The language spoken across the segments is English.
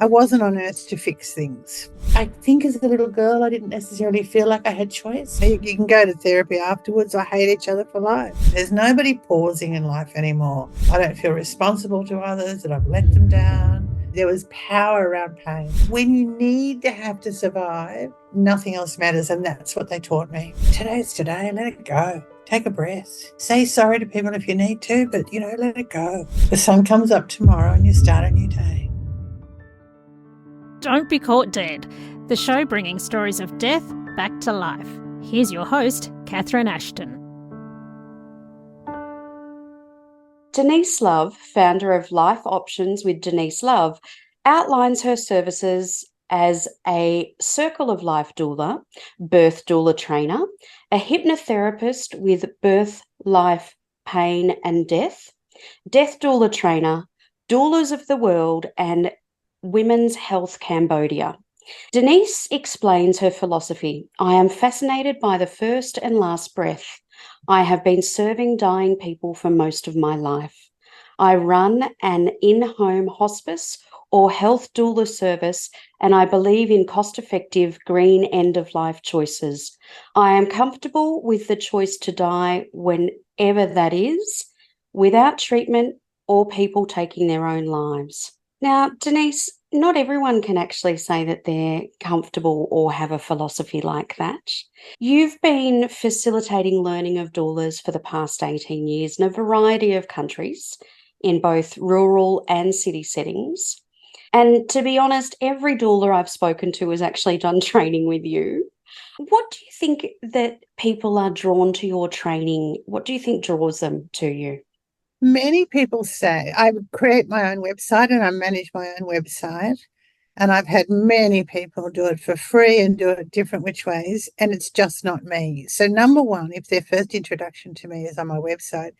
I wasn't on earth to fix things. I think as a little girl, I didn't necessarily feel like I had choice. You can go to therapy afterwards or hate each other for life. There's nobody pausing in life anymore. I don't feel responsible to others, that I've let them down. There was power around pain. When you need to have to survive, nothing else matters, and that's what they taught me. Today's today, let it go. Take a breath. Say sorry to people if you need to, but, let it go. The sun comes up tomorrow and you start a new day. Don't Be Caught Dead, the show bringing stories of death back to life. Here's your host, Catherine Ashton. Denise Love, founder of Life Options with Denise Love, outlines her services as a circle of life doula, birth doula trainer, a hypnotherapist with birth, life, pain and death doula trainer, doulas of the world, and Women's Health Cambodia. Denise explains her philosophy. I am fascinated by the first and last breath. I have been serving dying people for most of my life. I run an in-home hospice or health doula service, and I believe in cost-effective green end-of-life choices. I am comfortable with the choice to die whenever that is, without treatment or people taking their own lives. Now, Denise, not everyone can actually say that they're comfortable or have a philosophy like that. You've been facilitating learning of doulas for the past 18 years in a variety of countries, in both rural and city settings. And to be honest, every doula I've spoken to has actually done training with you. What do you think that people are drawn to your training? What do you think draws them to you? Many people say I create my own website and I manage my own website. And I've had many people do it for free and do it different which ways. And it's just not me. So number one, if their first introduction to me is on my website,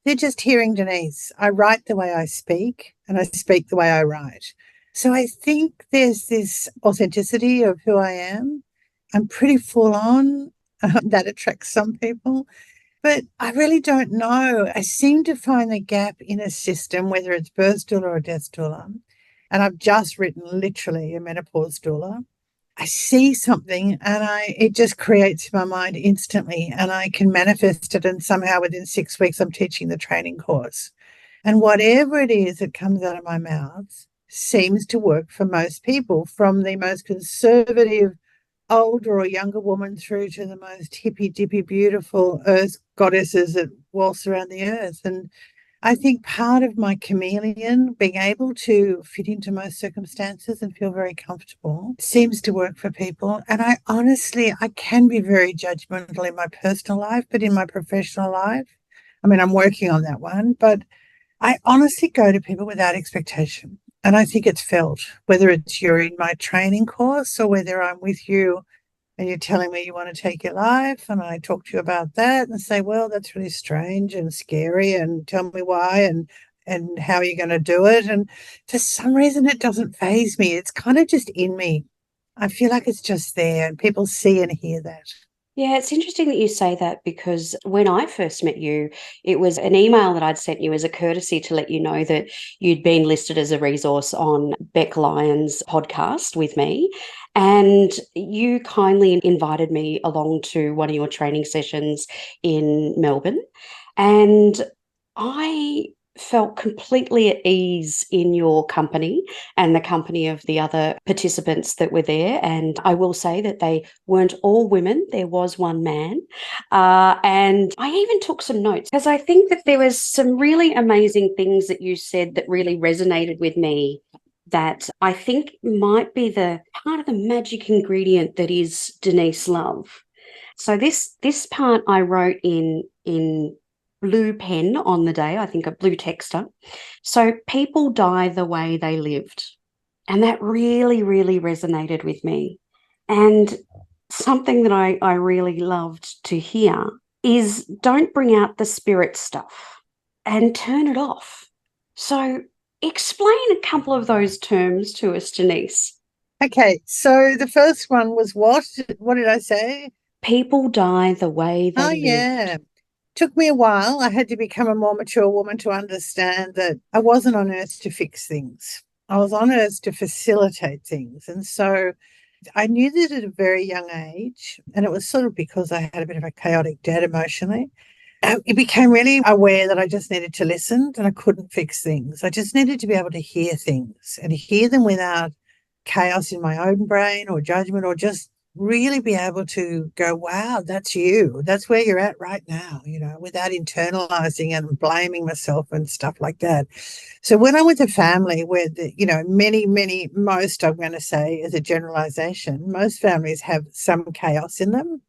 they're just hearing Denise. I write the way I speak and I speak the way I write. So I think there's this authenticity of who I am. I'm pretty full on. That attracts some people. But I really don't know. I seem to find the gap in a system, whether it's birth doula or death doula. And I've just written literally a menopause doula. I see something and it just creates in my mind instantly, and I can manifest it, and somehow within 6 weeks I'm teaching the training course. And whatever it is that comes out of my mouth seems to work for most people, from the most conservative older or younger woman through to the most hippy-dippy, beautiful earth goddesses that waltz around the earth. And I think part of my chameleon, being able to fit into most circumstances and feel very comfortable, seems to work for people. And I can be very judgmental in my personal life, but in my professional life, I'm working on that one, but I honestly go to people without expectation. And I think it's felt, whether it's you're in my training course or whether I'm with you and you're telling me you want to take your life and I talk to you about that and say, well, that's really strange and scary, and tell me why and how you're going to do it. And for some reason, it doesn't faze me. It's kind of just in me. I feel like it's just there and people see and hear that. Yeah, it's interesting that you say that, because when I first met you, it was an email that I'd sent you as a courtesy to let you know that you'd been listed as a resource on Beck Lyons' podcast with me. And you kindly invited me along to one of your training sessions in Melbourne. And I felt completely at ease in your company and the company of the other participants that were there. And I will say that they weren't all women. There was one man. And I even took some notes, because I think that there was some really amazing things that you said that really resonated with me, that I think might be the part of the magic ingredient that is Denise Love. So this part I wrote in blue pen on the day, I think a blue texter. So people die the way they lived. And that really, really resonated with me. And something that I really loved to hear is don't bring out the spirit stuff and turn it off. So explain a couple of those terms to us, Denise. Okay, so the first one was what? What did I say? People die the way they lived. Yeah. Took me a while. I had to become a more mature woman to understand that I wasn't on earth to fix things. I was on earth to facilitate things. And so I knew that at a very young age, and it was sort of because I had a bit of a chaotic dad emotionally. It became really aware that I just needed to listen and I couldn't fix things. I just needed to be able to hear things and hear them without chaos in my own brain or judgment, or just really be able to go, wow, that's you. That's where you're at right now, without internalizing and blaming myself and stuff like that. So when I'm with a family where, most, I'm going to say as a generalization, most families have some chaos in them.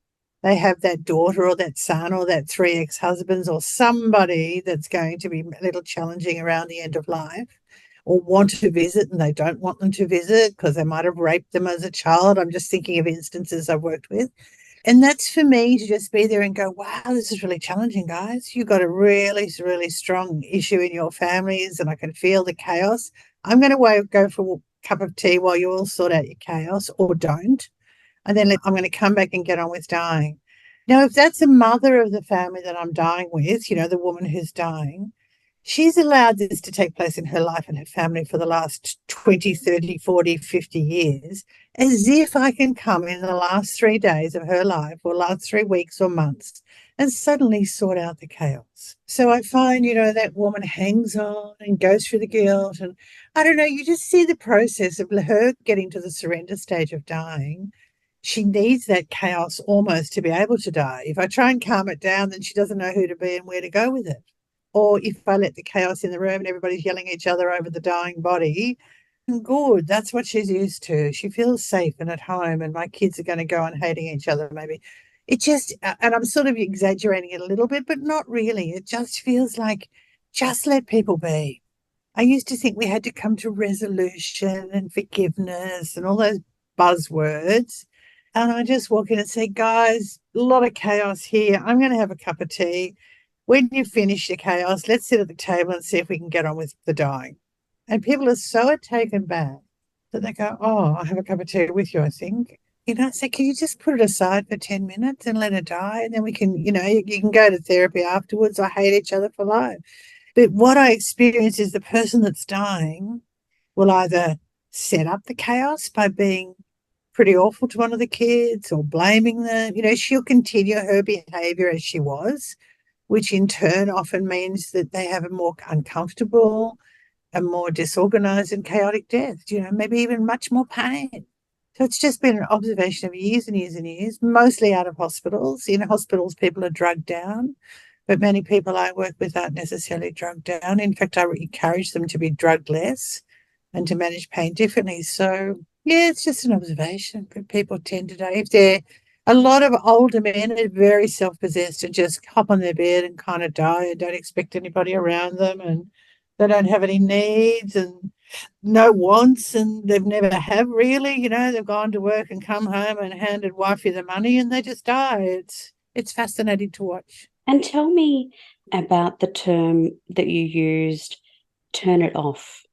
They have that daughter or that son or that 3 ex-husbands or somebody that's going to be a little challenging around the end of life, or want to visit and they don't want them to visit because they might have raped them as a child. I'm just thinking of instances I've worked with. And that's for me to just be there and go, wow, this is really challenging, guys. You've got a really, really strong issue in your families and I can feel the chaos. I'm going to go for a cup of tea while you all sort out your chaos, or don't. And then I'm going to come back and get on with dying. Now, if that's the mother of the family that I'm dying with, the woman who's dying, she's allowed this to take place in her life and her family for the last 20, 30, 40, 50 years, as if I can come in the last 3 days of her life or last 3 weeks or months and suddenly sort out the chaos. So I find, that woman hangs on and goes through the guilt. And I don't know, you just see the process of her getting to the surrender stage of dying. She needs that chaos almost to be able to die. If I try and calm it down, then she doesn't know who to be and where to go with it. Or if I let the chaos in the room and everybody's yelling at each other over the dying body, good, that's what she's used to. She feels safe and at home, and my kids are going to go on hating each other maybe. It just, and I'm sort of exaggerating it a little bit, but not really. It just feels like, just let people be. I used to think we had to come to resolution and forgiveness and all those buzzwords. And I just walk in and say, guys, a lot of chaos here. I'm going to have a cup of tea. When you finish the chaos, let's sit at the table and see if we can get on with the dying. And people are so taken back that they go, oh, I'll have a cup of tea with you, I think. So can you just put it aside for 10 minutes and let it die? And then we can, you can go to therapy afterwards. I hate each other for life. But what I experience is the person that's dying will either set up the chaos by being pretty awful to one of the kids or blaming them. She'll continue her behavior as she was, which in turn often means that they have a more uncomfortable, a more disorganized and chaotic death, maybe even much more pain. So it's just been an observation of years and years and years, mostly out of hospitals. In hospitals, people are drugged down, but many people I work with aren't necessarily drugged down. In fact, I encourage them to be drugged less and to manage pain differently. So, yeah, it's just an observation. But people tend to die. If they're a lot of older men are very self-possessed and just hop on their bed and kind of die and don't expect anybody around them, and they don't have any needs and no wants, and they've never have really. They've gone to work and come home and handed wifey the money and they just die. It's fascinating to watch. And tell me about the term that you used, turn it off.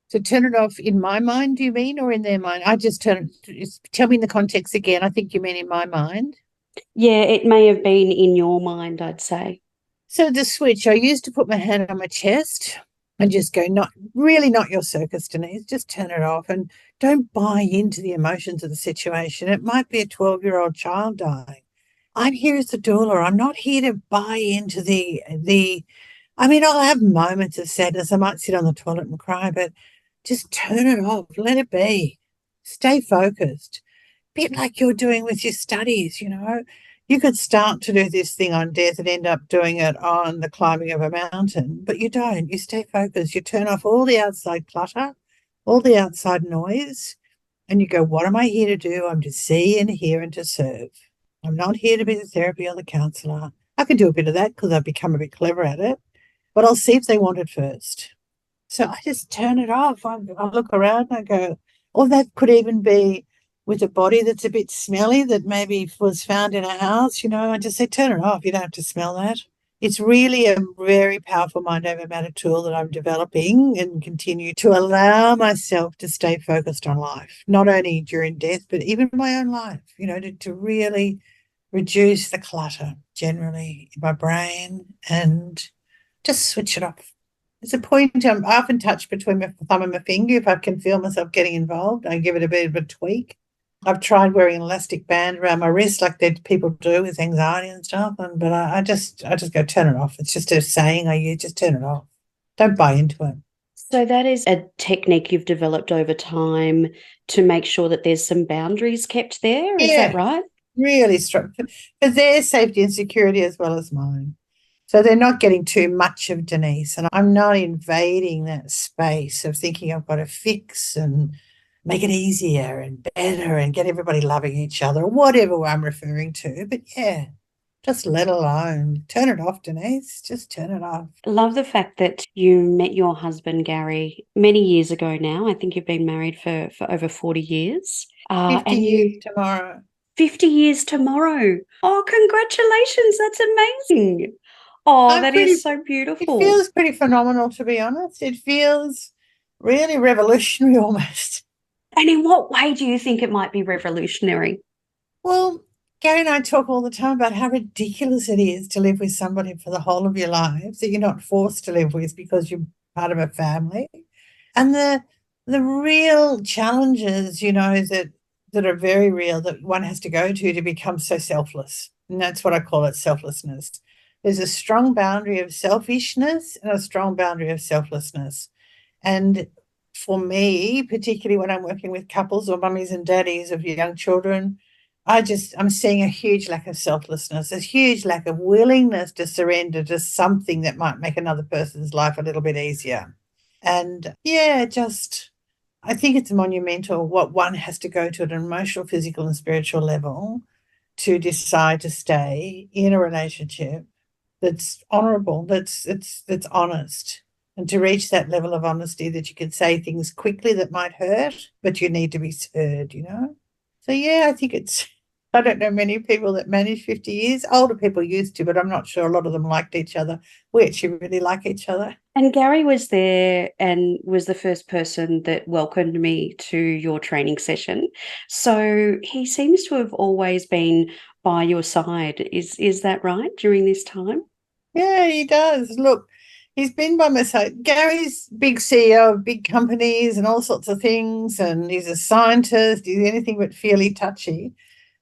So turn it off in my mind, do you mean, or in their mind? Tell me in the context again. I think you mean in my mind. Yeah, it may have been in your mind, I'd say. So the switch, I used to put my hand on my chest and just go, not your circus, Denise. Just turn it off and don't buy into the emotions of the situation. It might be a 12-year-old child dying. I'm here as a doula. I'm not here to buy into I'll have moments of sadness. I might sit on the toilet and cry, but just turn it off. Let it be. Stay focused. Bit like you're doing with your studies, You could start to do this thing on death and end up doing it on the climbing of a mountain, but you don't. You stay focused. You turn off all the outside clutter, all the outside noise, and you go, what am I here to do? I'm to see and hear and to serve. I'm not here to be the therapy or the counsellor. I can do a bit of that because I've become a bit clever at it, but I'll see if they want it first. So I just turn it off. I look around and I go, or that could even be with a body that's a bit smelly that maybe was found in a house, I just say, turn it off. You don't have to smell that. It's really a very powerful mind over matter tool that I'm developing and continue to allow myself to stay focused on life, not only during death, but even my own life, to really reduce the clutter generally in my brain and just switch it off. It's a point I often touch between my thumb and my finger. If I can feel myself getting involved, I give it a bit of a tweak. I've tried wearing an elastic band around my wrist like that people do with anxiety and stuff, but I just go turn it off. It's just a saying I use, just turn it off. Don't buy into it. So that is a technique you've developed over time to make sure that there's some boundaries kept there. Is that right? Really strong for their safety and security as well as mine. So they're not getting too much of Denise, and I'm not invading that space of thinking I've got to fix and make it easier and better and get everybody loving each other or whatever I'm referring to. But yeah, just let alone. Turn it off, Denise. Just turn it off. Love the fact that you met your husband, Gary, many years ago now. I think you've been married for over 40 years. 50 years tomorrow. 50 years tomorrow. Oh, congratulations. That's amazing. Oh, that is so beautiful. It feels pretty phenomenal, to be honest. It feels really revolutionary almost. And in what way do you think it might be revolutionary? Well, Gary and I talk all the time about how ridiculous it is to live with somebody for the whole of your lives that you're not forced to live with because you're part of a family. And the real challenges, you know, that are very real that one has to go to become so selfless. And that's what I call it, selflessness. There's a strong boundary of selfishness and a strong boundary of selflessness. And for me, particularly when I'm working with couples or mummies and daddies of young children, I'm seeing a huge lack of selflessness, a huge lack of willingness to surrender to something that might make another person's life a little bit easier. And yeah, I think it's monumental what one has to go to at an emotional, physical, and spiritual level to decide to stay in a relationship that's honorable, that's honest, and to reach that level of honesty that you can say things quickly that might hurt, but you need to be heard, you know? So, yeah, I think I don't know many people that manage 50 years. Older people used to, but I'm not sure a lot of them liked each other. We actually really like each other. And Gary was there and was the first person that welcomed me to your training session. So he seems to have always been by your side. Is that right during this time? Yeah, he does. Look, he's been by my side. Gary's big CEO of big companies and all sorts of things, and he's a scientist. He's anything but feely touchy.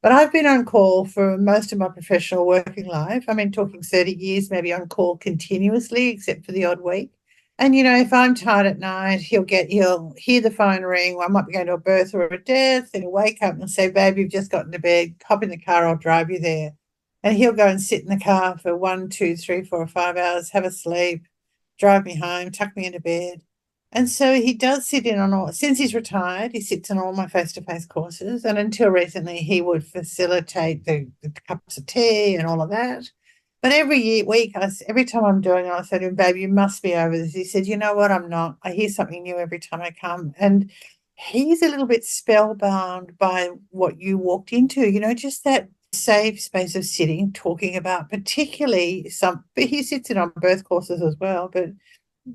But I've been on call for most of my professional working life. I mean, talking 30 years, maybe on call continuously, except for the odd week. And, you know, if I'm tired at night, he'll hear the phone ring. I might be going to a birth or a death, and he'll wake up and say, babe, you've just gotten to bed. Hop in the car, I'll drive you there. And he'll go and sit in the car for 1, 2, 3, 4, 5 hours, have a sleep, drive me home, tuck me into bed. And so he does sit in on all, since he's retired, he sits in all my face-to-face courses. And until recently, he would facilitate the cups of tea and all of that. But every time I'm doing it, I say to him, babe, you must be over this. He said, you know what, I'm not. I hear something new every time I come. And he's a little bit spellbound by what you walked into, you know, just that safe space of sitting, talking about particularly but he sits in on birth courses as well, but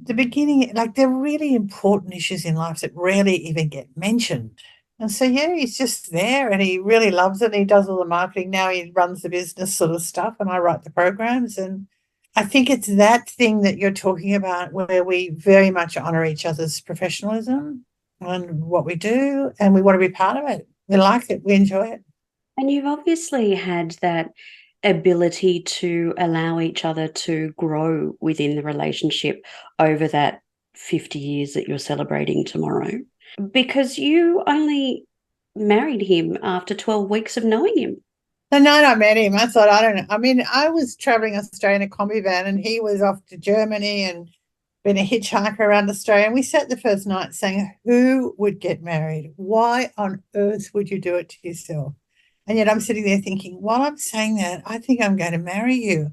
the beginning, like they're really important issues in life that rarely even get mentioned. And so, yeah, he's just there and he really loves it. He does all the marketing now. He runs the business sort of stuff and I write the programs. And I think it's that thing that you're talking about where we very much honour each other's professionalism and what we do, and we want to be part of it. We like it. We enjoy it. And you've obviously had that ability to allow each other to grow within the relationship over that 50 years that you're celebrating tomorrow, because you only married him after 12 weeks of knowing him. The night I met him, I thought, I don't know. I mean, I was traveling Australia in a combi van and he was off to Germany and been a hitchhiker around Australia. And we sat the first night saying, who would get married? Why on earth would you do it to yourself? And yet I'm sitting there thinking, while I'm saying that, I think I'm going to marry you.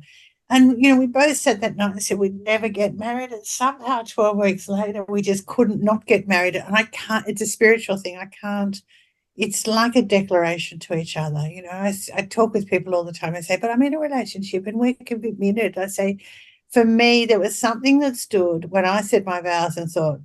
And, you know, we both said that night and said we'd never get married. And somehow 12 weeks later, we just couldn't not get married. And I can't, it's a spiritual thing. I can't, it's like a declaration to each other. You know, I talk with people all the time. I say, but I'm in a relationship and we're committed. I say, for me, there was something that stood when I said my vows and thought,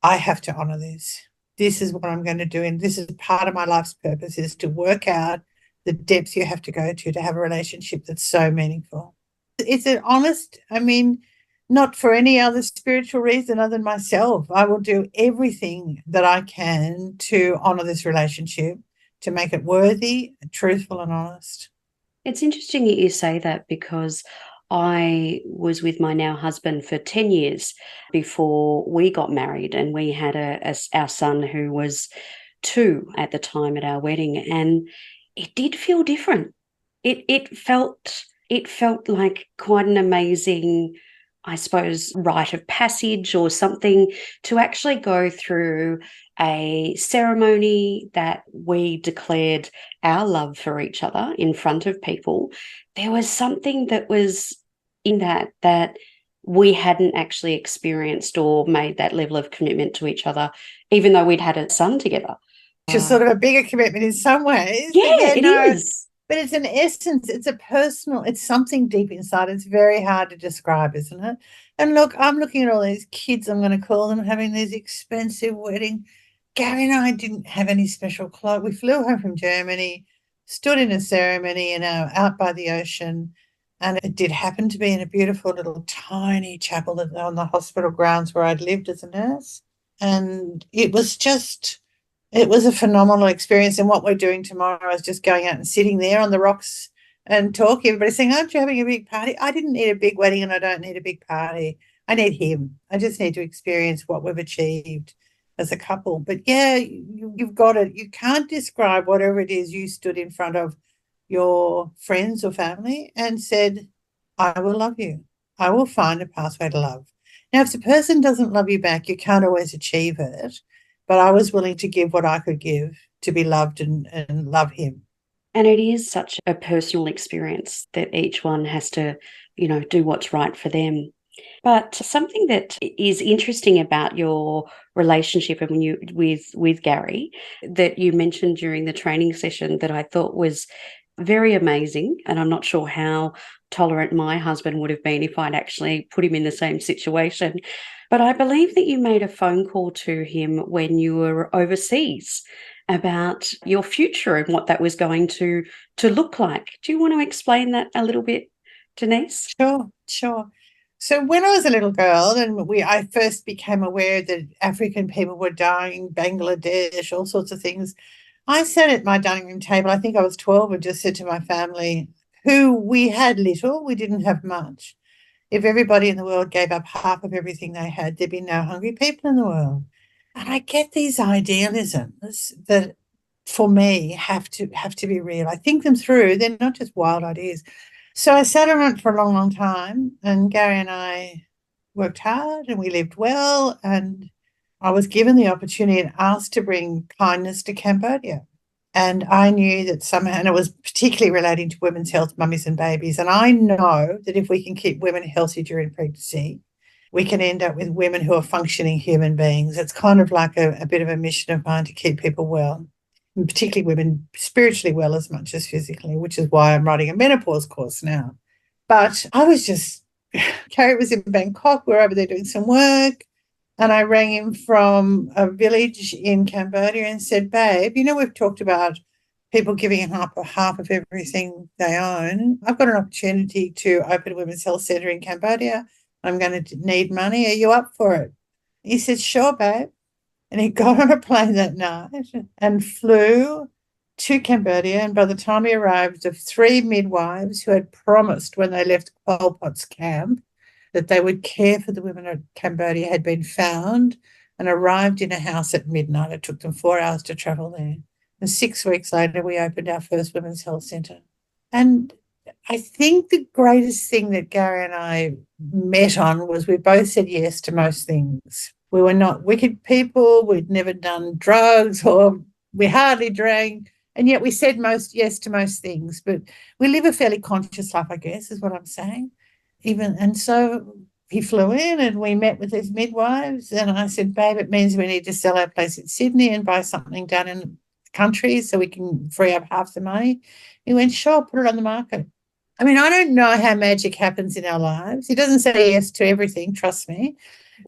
I have to honour this. This is what I'm going to do. And this is part of my life's purpose, is to work out the depths you have to go to have a relationship that's so meaningful. It's an honest, I mean, not for any other spiritual reason other than myself. I will do everything that I can to honour this relationship, to make it worthy, truthful and honest. It's interesting that you say that, because I was with my now husband for 10 years before we got married, and we had our son who was 2 at the time at our wedding, and it did feel different. It felt like quite an amazing, I suppose, rite of passage or something, to actually go through a ceremony that we declared our love for each other in front of people. There was something that was in that we hadn't actually experienced or made that level of commitment to each other, even though we'd had a son together. Which is sort of a bigger commitment in some ways. Yeah, it is. But it's an essence, it's a personal, it's something deep inside. It's very hard to describe, isn't it? And look, I'm looking at all these kids, I'm going to call them, having these expensive weddings. Gary and I didn't have any special clothes. We flew home from Germany, stood in a ceremony, out by the ocean. And it did happen to be in a beautiful little tiny chapel on the hospital grounds where I'd lived as a nurse. And it was a phenomenal experience. And what we're doing tomorrow is just going out and sitting there on the rocks and talking. Everybody's saying, aren't you having a big party? I didn't need a big wedding and I don't need a big party. I need him. I just need to experience what we've achieved as a couple. But yeah, you've got it. You can't describe whatever it is you stood in front of your friends or family and said, I will love you. I will find a pathway to love. Now, if the person doesn't love you back, you can't always achieve it. But I was willing to give what I could give to be loved and love him. And it is such a personal experience that each one has to, do what's right for them. But something that is interesting about your relationship with Gary, that you mentioned during the training session, that I thought was very amazing, and I'm not sure how tolerant my husband would have been if I'd actually put him in the same situation. But I believe that you made a phone call to him when you were overseas about your future and what that was going to look like. Do you want to explain that a little bit, Denise? Sure. So when I was a little girl and I first became aware that African people were dying, Bangladesh, all sorts of things, I sat at my dining room table, I think I was 12, and just said to my family, who we had little, we didn't have much. If everybody in the world gave up half of everything they had, there'd be no hungry people in the world. And I get these idealisms that, for me, have to be real. I think them through. They're not just wild ideas. So I sat around for a long, long time, and Gary and I worked hard and we lived well, and I was given the opportunity and asked to bring kindness to Cambodia. And I knew that somehow, and it was particularly relating to women's health, mummies and babies. And I know that if we can keep women healthy during pregnancy, we can end up with women who are functioning human beings. It's kind of like a bit of a mission of mine to keep people well, and particularly women spiritually well as much as physically, which is why I'm writing a menopause course now. But I was just, Carrie was in Bangkok, we were over there doing some work. And I rang him from a village in Cambodia and said, babe, we've talked about people giving half of everything they own. I've got an opportunity to open a women's health centre in Cambodia. I'm going to need money. Are you up for it? He said, sure, babe. And he got on a plane that night and flew to Cambodia. And by the time he arrived, the 3 midwives who had promised when they left Pol Pot's camp that they would care for the women of Cambodia had been found and arrived in a house at midnight. It took them 4 hours to travel there. And 6 weeks later, we opened our first women's health centre. And I think the greatest thing that Gary and I met on was we both said yes to most things. We were not wicked people. We'd never done drugs, or we hardly drank. And yet we said yes to most things. But we live a fairly conscious life, I guess, is what I'm saying. And so he flew in and we met with his midwives, and I said, babe, it means we need to sell our place in Sydney and buy something down in the country so we can free up half the money. He went, sure, put it on the market. I mean, I don't know how magic happens in our lives. He doesn't say yes to everything, trust me,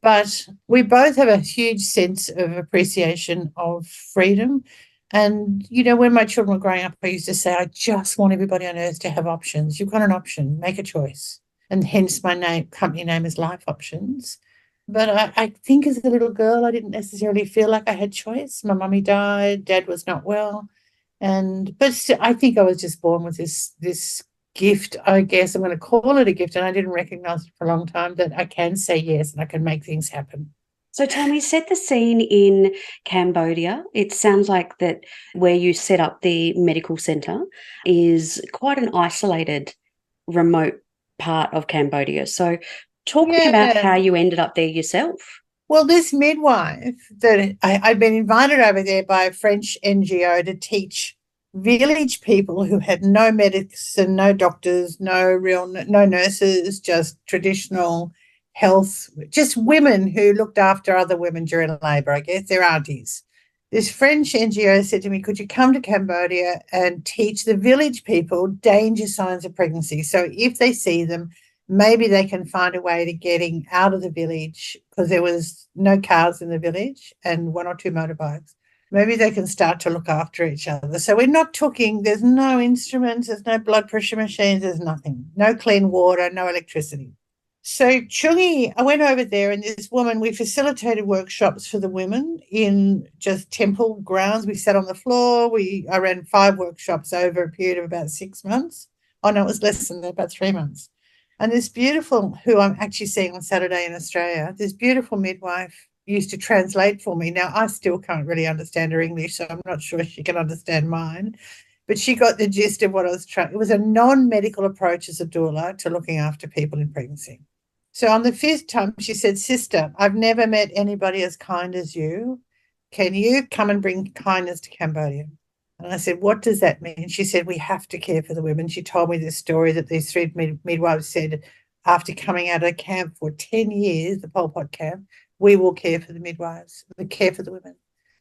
but we both have a huge sense of appreciation of freedom. And, when my children were growing up, I used to say, I just want everybody on earth to have options. You've got an option, make a choice. and hence my company name is Life Options. But I think as a little girl, I didn't necessarily feel like I had choice. My mummy died, dad was not well. But still, I think I was just born with this gift, I guess I'm going to call it a gift, and I didn't recognize it for a long time, that I can say yes and I can make things happen. So tell me, set the scene in Cambodia. It sounds like that where you set up the medical centre is quite an isolated, remote part of Cambodia. So talk to me about how you ended up there yourself. Well, this midwife that I'd been invited over there by a French NGO to teach village people who had no medicine, no doctors, no nurses, just traditional health, just women who looked after other women during labour, I guess, their aunties. This French NGO said to me, could you come to Cambodia and teach the village people danger signs of pregnancy? So if they see them, maybe they can find a way to getting out of the village, because there was no cars in the village and 1 or 2 motorbikes. Maybe they can start to look after each other. So we're not talking, there's no instruments, there's no blood pressure machines, there's nothing, no clean water, no electricity. So Chungi, I went over there, and this woman, we facilitated workshops for the women in just temple grounds. We sat on the floor. I ran 5 workshops over a period of about 6 months. Oh, no, it was less than that, about 3 months. And this beautiful, who I'm actually seeing on Saturday in Australia, this beautiful midwife used to translate for me. Now, I still can't really understand her English, so I'm not sure she can understand mine. But she got the gist of what I was trying. It was a non-medical approach as a doula to looking after people in pregnancy. So on the 5th time, she said, sister, I've never met anybody as kind as you. Can you come and bring kindness to Cambodia? And I said, what does that mean? She said, we have to care for the women. She told me this story that these 3 midwives said, after coming out of a camp for 10 years, the Pol Pot camp, we will care for the midwives, we care for the women.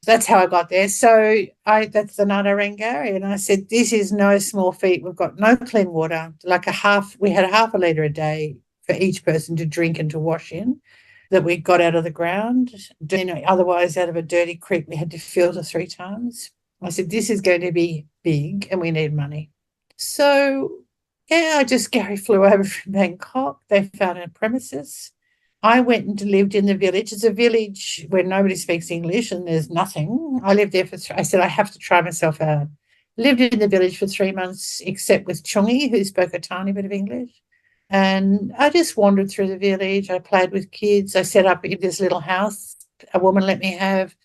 That's how I got there. So that's the night I rang Gary, and I said, this is no small feat. We've got no clean water, we had half a litre a day for each person to drink and to wash in that we got out of the ground. Otherwise, out of a dirty creek, we had to filter 3 times. I said, this is going to be big and we need money. So, Gary flew over from Bangkok. They found a premises. I went and lived in the village. It's a village where nobody speaks English and there's nothing. I lived there I said, I have to try myself out. Lived in the village for 3 months, except with Chungi, who spoke a tiny bit of English. And I just wandered through the village. I played with kids. I set up in this little house a woman let me have.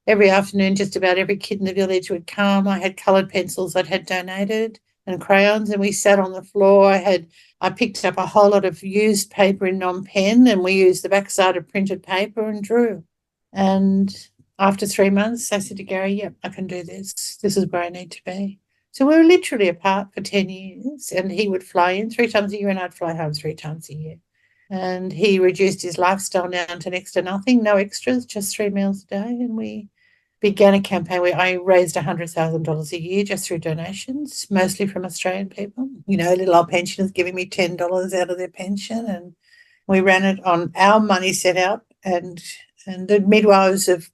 Every afternoon, just about every kid in the village would come. I had coloured pencils I'd had donated and crayons, and we sat on the floor. I picked up a whole lot of used paper in non-pen, and we used the backside of printed paper and drew. And after 3 months, I said to Gary, yep, I can do this. This is where I need to be. So we were literally apart for 10 years, and he would fly in 3 times a year and I'd fly home 3 times a year. And he reduced his lifestyle down to next to nothing, no extras, just 3 meals a day. And we began a campaign where I raised $100,000 a year just through donations, mostly from Australian people. Little old pensioners giving me $10 out of their pension. And we ran it on our money set out. And the midwives of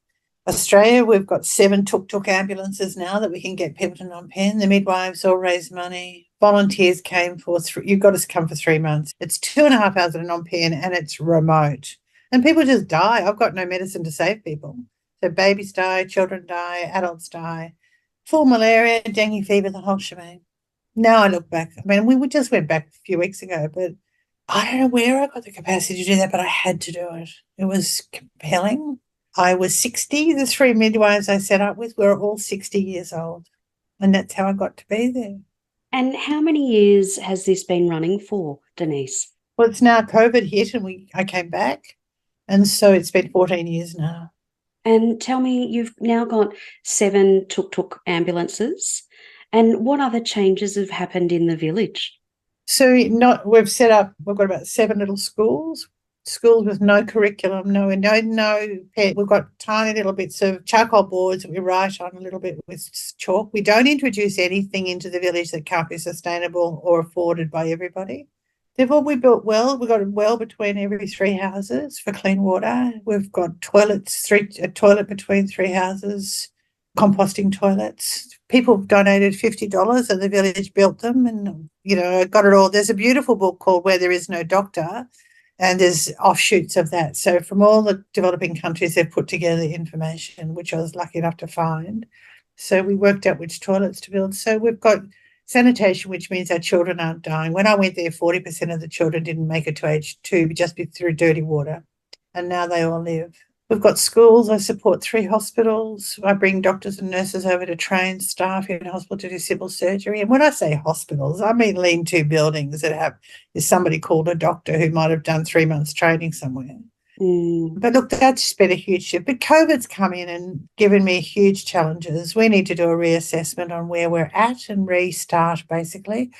Australia, we've got 7 tuk-tuk ambulances now that we can get people to non-pen. The midwives all raised money. Volunteers came for you've got to come for 3 months. It's 2.5 hours at a non-pen and it's remote. And people just die. I've got no medicine to save people. So babies die, children die, adults die. Full malaria, dengue fever, the whole shebang. Now I look back. We just went back a few weeks ago, but I don't know where I got the capacity to do that, but I had to do it. It was compelling. I was 60. The 3 midwives I set up with were all 60 years old. And that's how I got to be there. And how many years has this been running for, Denise? Well, it's now COVID hit and I came back. And so it's been 14 years now. And tell me, you've now got 7 tuk-tuk ambulances. And what other changes have happened in the village? So we've got about 7 little schools with no curriculum, no. We've got tiny little bits of charcoal boards that we write on a little bit with chalk. We don't introduce anything into the village that can't be sustainable or afforded by everybody. We built well. We've got a well between every 3 houses for clean water. We've got toilets, a toilet between 3 houses. composting toilets. People donated $50 and the village built them, and, I got it all. There's a beautiful book called Where There Is No Doctor, and there's offshoots of that. So from all the developing countries, they've put together the information, which I was lucky enough to find. So we worked out which toilets to build. So we've got sanitation, which means our children aren't dying. When I went there, 40% of the children didn't make it to age 2, just through dirty water. And now they all live. We've got schools. I support 3 hospitals. I bring doctors and nurses over to train staff in hospital to do civil surgery. And when I say hospitals, I mean lean-to buildings that is somebody called a doctor who might have done 3 months training somewhere. But look, that's been a huge shift. But COVID's come in and given me huge challenges. We need to do a reassessment on where we're at and restart, basically.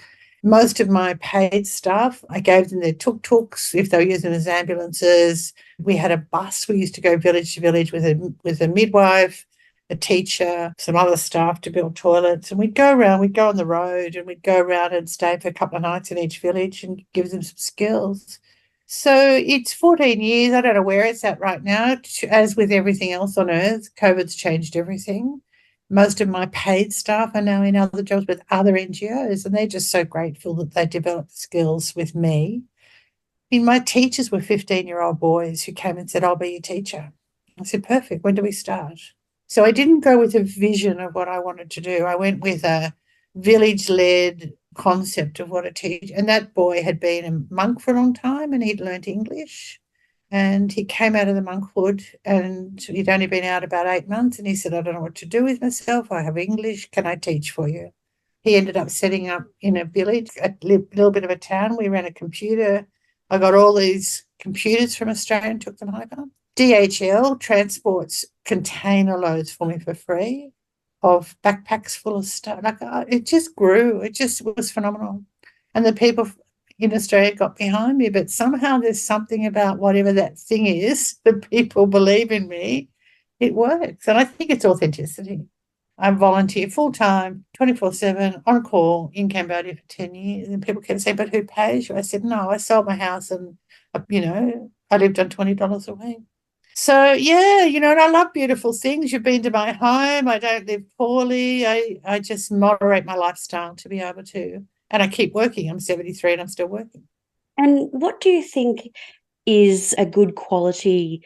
Most of my paid staff, I gave them their tuk-tuks if they were using them as ambulances. We had a bus. We used to go village to village with a midwife, a teacher, some other staff to build toilets. And we'd go on the road and we'd go around and stay for a couple of nights in each village and give them some skills. So it's 14 years. I don't know where it's at right now. As with everything else on earth, COVID's changed everything. Most of my paid staff are now in other jobs with other NGOs, and they're just so grateful that they developed the skills with me. My teachers were 15-year-old boys who came and said, I'll be your teacher. I said, perfect. When do we start? So I didn't go with a vision of what I wanted to do. I went with a village-led concept of what a teacher, and that boy had been a monk for a long time and he'd learnt English. And he came out of the monkhood and he'd only been out about 8 months, and he said, I don't know what to do with myself. I have English. Can I teach for you? He ended up setting up in a village, a little bit of a town. We ran a computer. I got all these computers from Australia and took them over. DHL transports container loads for me for free of backpacks full of stuff. It just grew. It just was phenomenal. And the people in Australia got behind me, but somehow there's something about whatever that thing is that people believe in me, it works. And I think it's authenticity. I volunteer full-time, 24/7, on call in Cambodia for 10 years. And people kept saying, but who pays you? I said, no, I sold my house and, I lived on $20 a week. So, yeah, and I love beautiful things. You've been to my home. I don't live poorly. I just moderate my lifestyle to be able to. And I keep working. I'm 73 and I'm still working. And what do you think is a good quality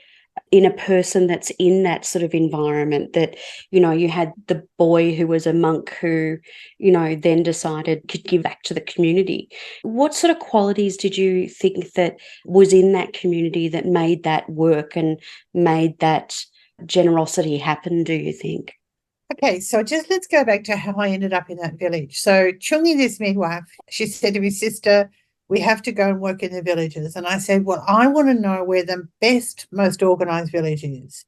in a person that's in that sort of environment that, you had the boy who was a monk who, then decided to give back to the community. What sort of qualities did you think that was in that community that made that work and made that generosity happen, do you think? Okay, so let's go back to how I ended up in that village. So Chungi, this midwife, she said to me, sister, we have to go and work in the villages. And I said, well, I want to know where the best, most organised village is.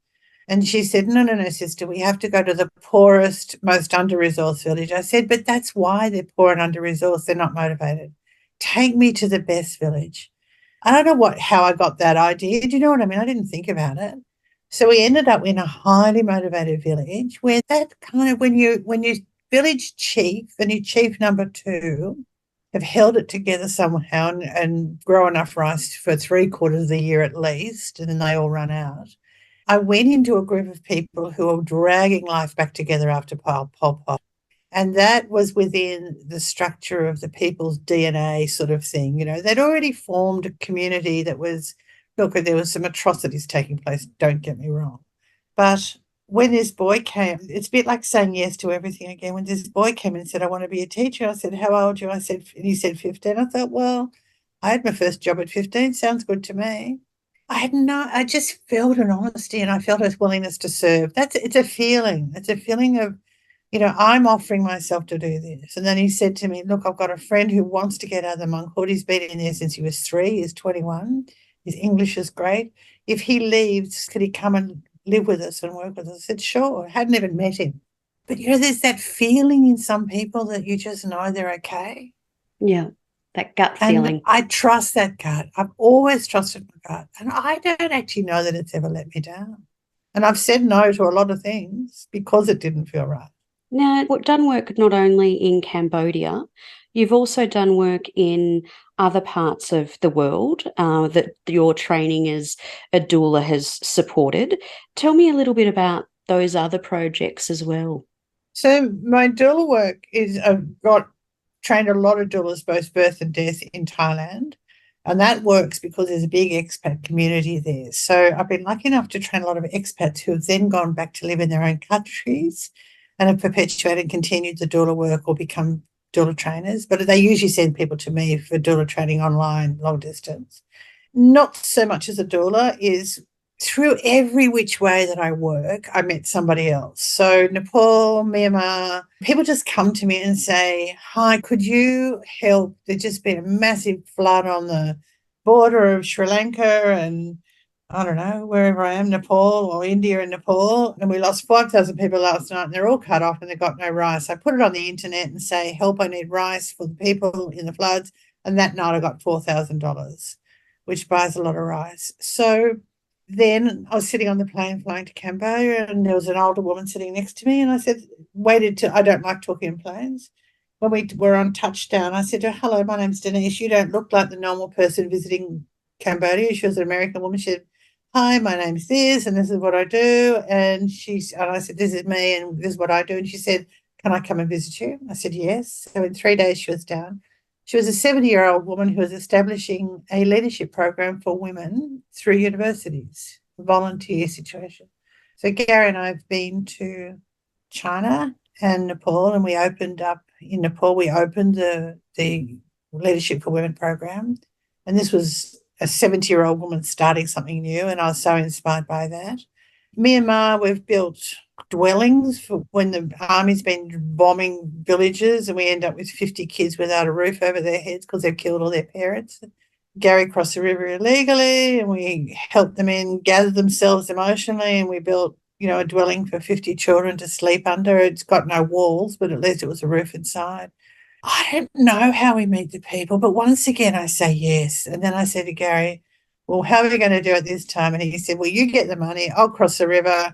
And she said, no, sister, we have to go to the poorest, most under-resourced village. I said, but that's why they're poor and under-resourced. They're not motivated. Take me to the best village. I don't know how I got that idea. Do you know what I mean? I didn't think about it. So we ended up in a highly motivated village where that kind of, when you village chief and your chief number 2 have held it together somehow and grow enough rice for 3/4 of the year at least, and then they all run out. I went into a group of people who were dragging life back together after Pol Pot. And that was within the structure of the people's DNA sort of thing. They'd already formed a community that was, look, there was some atrocities taking place, don't get me wrong. But when this boy came, it's a bit like saying yes to everything again. When this boy came and said, I want to be a teacher, I said, how old are you? And he said 15. I thought, well, I had my first job at 15. Sounds good to me. I just felt an honesty and I felt a willingness to serve. It's a feeling. It's a feeling of, I'm offering myself to do this. And then he said to me, look, I've got a friend who wants to get out of the monkhood. He's been in there since he was 3. He's 21. His English is great. If he leaves, could he come and live with us and work with us? I said, sure. I hadn't even met him. But, there's that feeling in some people that you just know they're okay. Yeah, that gut feeling. And I trust that gut. I've always trusted my gut. And I don't actually know that it's ever let me down. And I've said no to a lot of things because it didn't feel right. Now, you've done work not only in Cambodia, you've also done work in other parts of the world that your training as a doula has supported. Tell me a little bit about those other projects as well? So my doula work is I've got trained a lot of doulas, both birth and death, in Thailand. And that works because there's a big expat community there. So I've been lucky enough to train a lot of expats who have then gone back to live in their own countries and have perpetuated and continued the doula work or become doula trainers. But they usually send people to me for doula training online, long distance. Not so much as a doula is through every which way that I work, I met somebody else. So Nepal, Myanmar, people just come to me and say, hi, could you help? There's just been a massive flood on the border of Sri Lanka and I don't know, wherever I am, Nepal or India and Nepal. And we lost 5,000 people last night and they're all cut off and they've got no rice. I put it on the internet and say, help, I need rice for the people in the floods. And that night I got $4,000, which buys a lot of rice. So then I was sitting on the plane flying to Cambodia and there was an older woman sitting next to me and I said, I don't like talking in planes. When we were on touchdown, I said to her, hello, my name's Denise. You don't look like the normal person visiting Cambodia. She was an American woman. She said, hi, my name's this and this is what I do. And I said, this is me and this is what I do. And she said, can I come and visit you? I said, yes. So in 3 days she was down. She was a 70-year-old woman who was establishing a leadership program for women through universities, a volunteer situation. So Gary and I have been to China and Nepal, and we opened up in Nepal, we opened the Leadership for Women program. And this was a 70-year-old woman starting something new, and I was so inspired by that. Myanmar, we've built dwellings for when the army's been bombing villages and we end up with 50 kids without a roof over their heads because they've killed all their parents. Gary crossed the river illegally and we helped them gather themselves emotionally, and we built, a dwelling for 50 children to sleep under. It's got no walls, but at least it was a roof inside. I don't know how we meet the people, but once again I say yes. And then I said to Gary, well, how are we going to do it this time? And he said, well, you get the money, I'll cross the river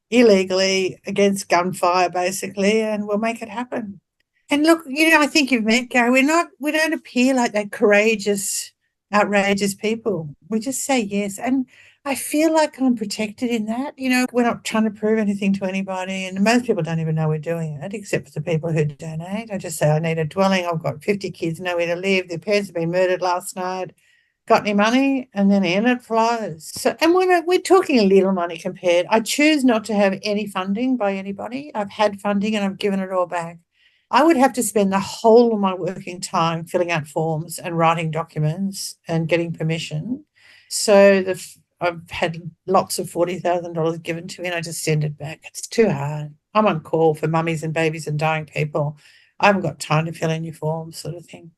illegally against gunfire, basically, and we'll make it happen. And look, I think you've met Gary. We don't appear like that courageous, outrageous people. We just say yes. And I feel like I'm protected in that. We're not trying to prove anything to anybody. And most people don't even know we're doing it, except for the people who donate. I just say, I need a dwelling. I've got 50 kids, nowhere to live. Their parents have been murdered last night. Got any money? And then in it flows. So, and we're talking a little money compared. I choose not to have any funding by anybody. I've had funding and I've given it all back. I would have to spend the whole of my working time filling out forms and writing documents and getting permission. So I've had lots of $40,000 given to me and I just send it back. It's too hard. I'm on call for mummies and babies and dying people. I haven't got time to fill in your forms, sort of thing.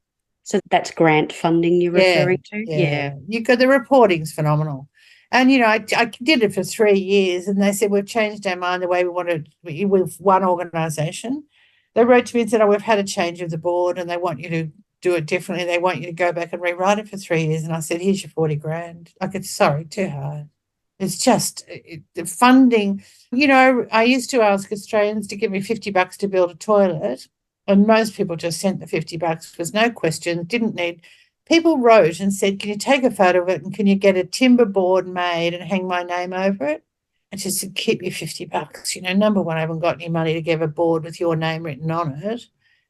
So that's grant funding you're referring to? Yeah. The reporting's phenomenal. And, I did it for 3 years and they said, we've changed our mind the way we wanted with one organisation. They wrote to me and said, we've had a change of the board and they want you to do it differently. They want you to go back and rewrite it for 3 years. And I said, here's your 40 grand. Too hard. It's just the funding. I used to ask Australians to give me $50 to build a toilet. And most people just sent the $50. There's no question, didn't need. People wrote and said, can you take a photo of it and can you get a timber board made and hang my name over it? And just said, keep your $50. Number one, I haven't got any money to give a board with your name written on it.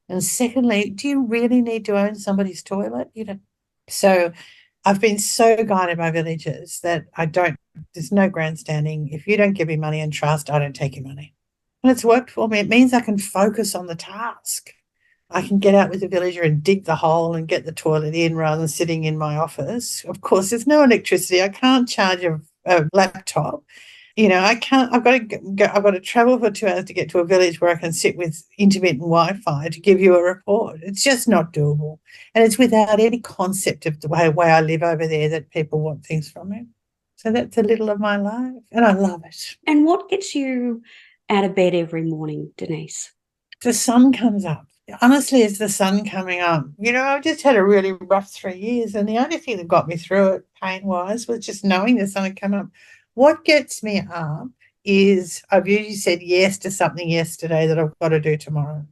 And secondly, do you really need to own somebody's toilet? So I've been so guided by villagers that there's no grandstanding. If you don't give me money and trust, I don't take your money. And it's worked for me. It means I can focus on the task. I can get out with the villager and dig the hole and get the toilet in rather than sitting in my office. Of course, there's no electricity. I can't charge a laptop. I can't. I've got to travel for 2 hours to get to a village where I can sit with intermittent Wi-Fi to give you a report. It's just not doable. And it's without any concept of the way I live over there that people want things from me. So that's a little of my life and I love it. And what gets you out of bed every morning, Denise? The sun comes up. Honestly, it's the sun coming up. I've just had a really rough 3 years and the only thing that got me through it pain-wise was just knowing the sun had come up. What gets me up is I've usually said yes to something yesterday that I've got to do tomorrow.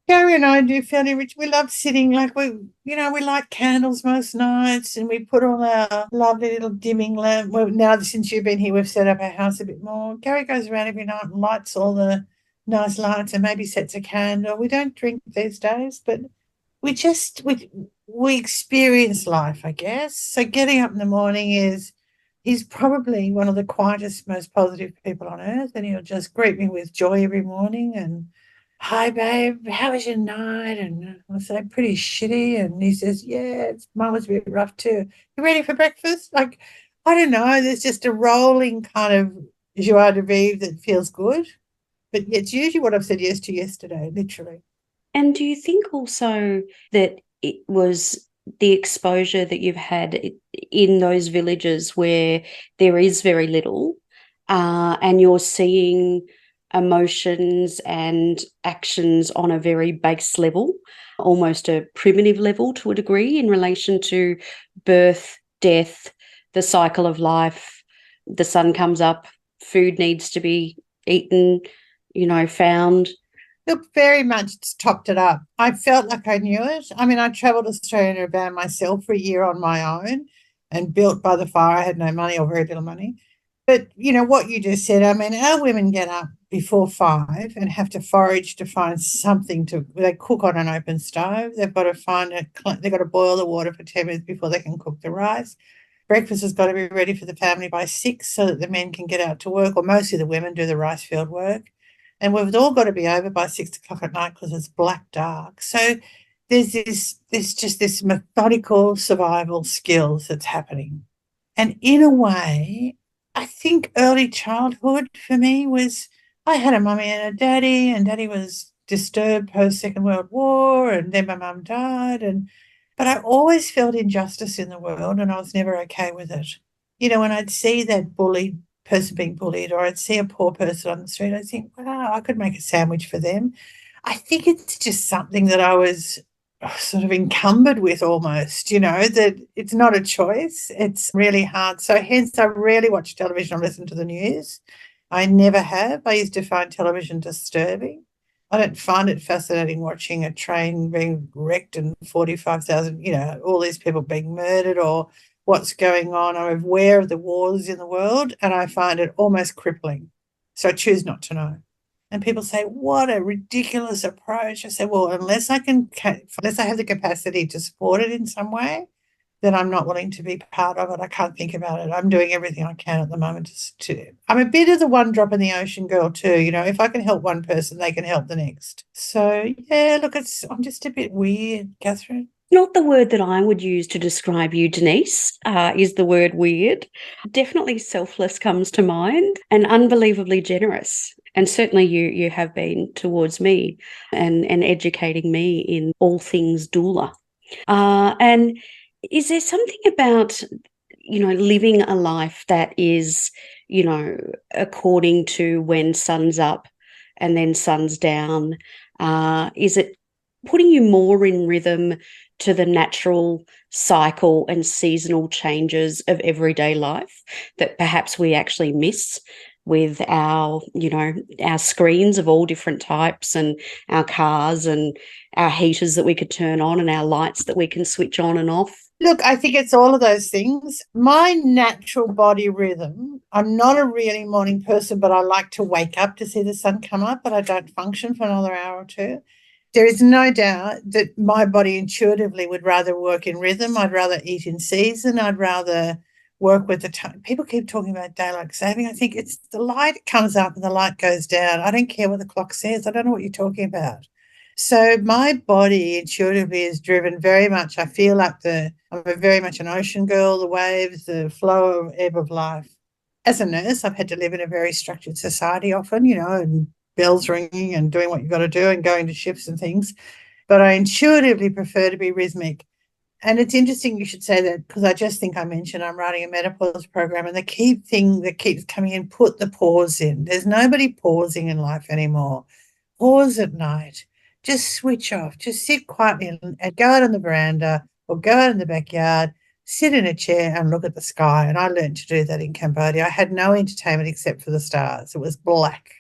Gary and I do fairly rich. We love sitting, like we light candles most nights, and we put all our lovely little dimming lamp. Well, now since you've been here, we've set up our house a bit more. Gary goes around every night and lights all the nice lights and maybe sets a candle. We don't drink these days, but we experience life, I guess. So getting up in the morning he's probably one of the quietest, most positive people on earth, and he'll just greet me with joy every morning and, "Hi, babe, how was your night?" And I'll say, "Pretty shitty." And he says, "Yeah, mine was a bit rough too. You ready for breakfast?" Like, I don't know, there's just a rolling kind of joie de vivre that feels good. But it's usually what I've said yes to yesterday, literally. And do you think also that it was the exposure that you've had in those villages where there is very little, and you're seeing emotions and actions on a very base level, almost a primitive level to a degree, in relation to birth, death, the cycle of life? The sun comes up, food needs to be eaten, found. Look, very much topped it up. I felt like I knew it. I mean, I travelled Australia in a van myself for a year on my own and built by the fire. I had no money or very little money. But, what you just said, I mean, our women get up before 5 and have to forage to find something they cook on an open stove. They've got to they've got to boil the water for 10 minutes before they can cook the rice. Breakfast has got to be ready for the family by 6 so that the men can get out to work, or mostly the women do the rice field work. And we've all got to be over by 6 o'clock at night because it's black dark. So there's just this methodical survival skills that's happening. And in a way, I think early childhood for me was, I had a mummy and a daddy, and daddy was disturbed post Second World War, and then my mum died. But I always felt injustice in the world, and I was never okay with it. When I'd see that person being bullied, or I'd see a poor person on the street, I'd think, wow, I could make a sandwich for them. I think it's just something that I was sort of encumbered with almost, that it's not a choice. It's really hard. So hence I rarely watch television or listen to the news. I never have. I used to find television disturbing. I don't find it fascinating watching a train being wrecked and 45,000, all these people being murdered, or what's going on. I'm aware of the wars in the world, and I find it almost crippling. So I choose not to know. And people say, "What a ridiculous approach." I say, well, unless I have the capacity to support it in some way, then I'm not willing to be part of it. I can't think about it. I'm doing everything I can at the moment I'm a bit of the one drop in the ocean girl too. If I can help one person, they can help the next. So yeah, look, I'm just a bit weird, Catherine. Not the word that I would use to describe you, Denise, is the word weird. Definitely selfless comes to mind, and unbelievably generous. And certainly you have been towards me and educating me in all things doula. And is there something about, living a life that is, according to when sun's up and then sun's down? Is it putting you more in rhythm to the natural cycle and seasonal changes of everyday life that perhaps we actually miss with our screens of all different types, and our cars and our heaters that we could turn on and our lights that we can switch on and off? Look, I think it's all of those things. My natural body rhythm, I'm not a really morning person, but I like to wake up to see the sun come up, but I don't function for another hour or two. There is no doubt that my body intuitively would rather work in rhythm. I'd rather eat in season. I'd rather work with the time. People keep talking about daylight saving. I think it's the light comes up and the light goes down. I don't care what the clock says. I don't know what you're talking about. So my body intuitively is driven very much. I feel like I'm very much an ocean girl, the waves, the flow, ebb of life. As a nurse, I've had to live in a very structured society often, and bells ringing and doing what you've got to do and going to shifts and things. But I intuitively prefer to be rhythmic. And it's interesting you should say that, because I just think I mentioned I'm writing a menopause program, and the key thing that keeps coming in, put the pause in. There's nobody pausing in life anymore. Pause at night. Just switch off. Just sit quietly and go out on the veranda or go out in the backyard, sit in a chair and look at the sky. And I learned to do that in Cambodia. I had no entertainment except for the stars. It was black.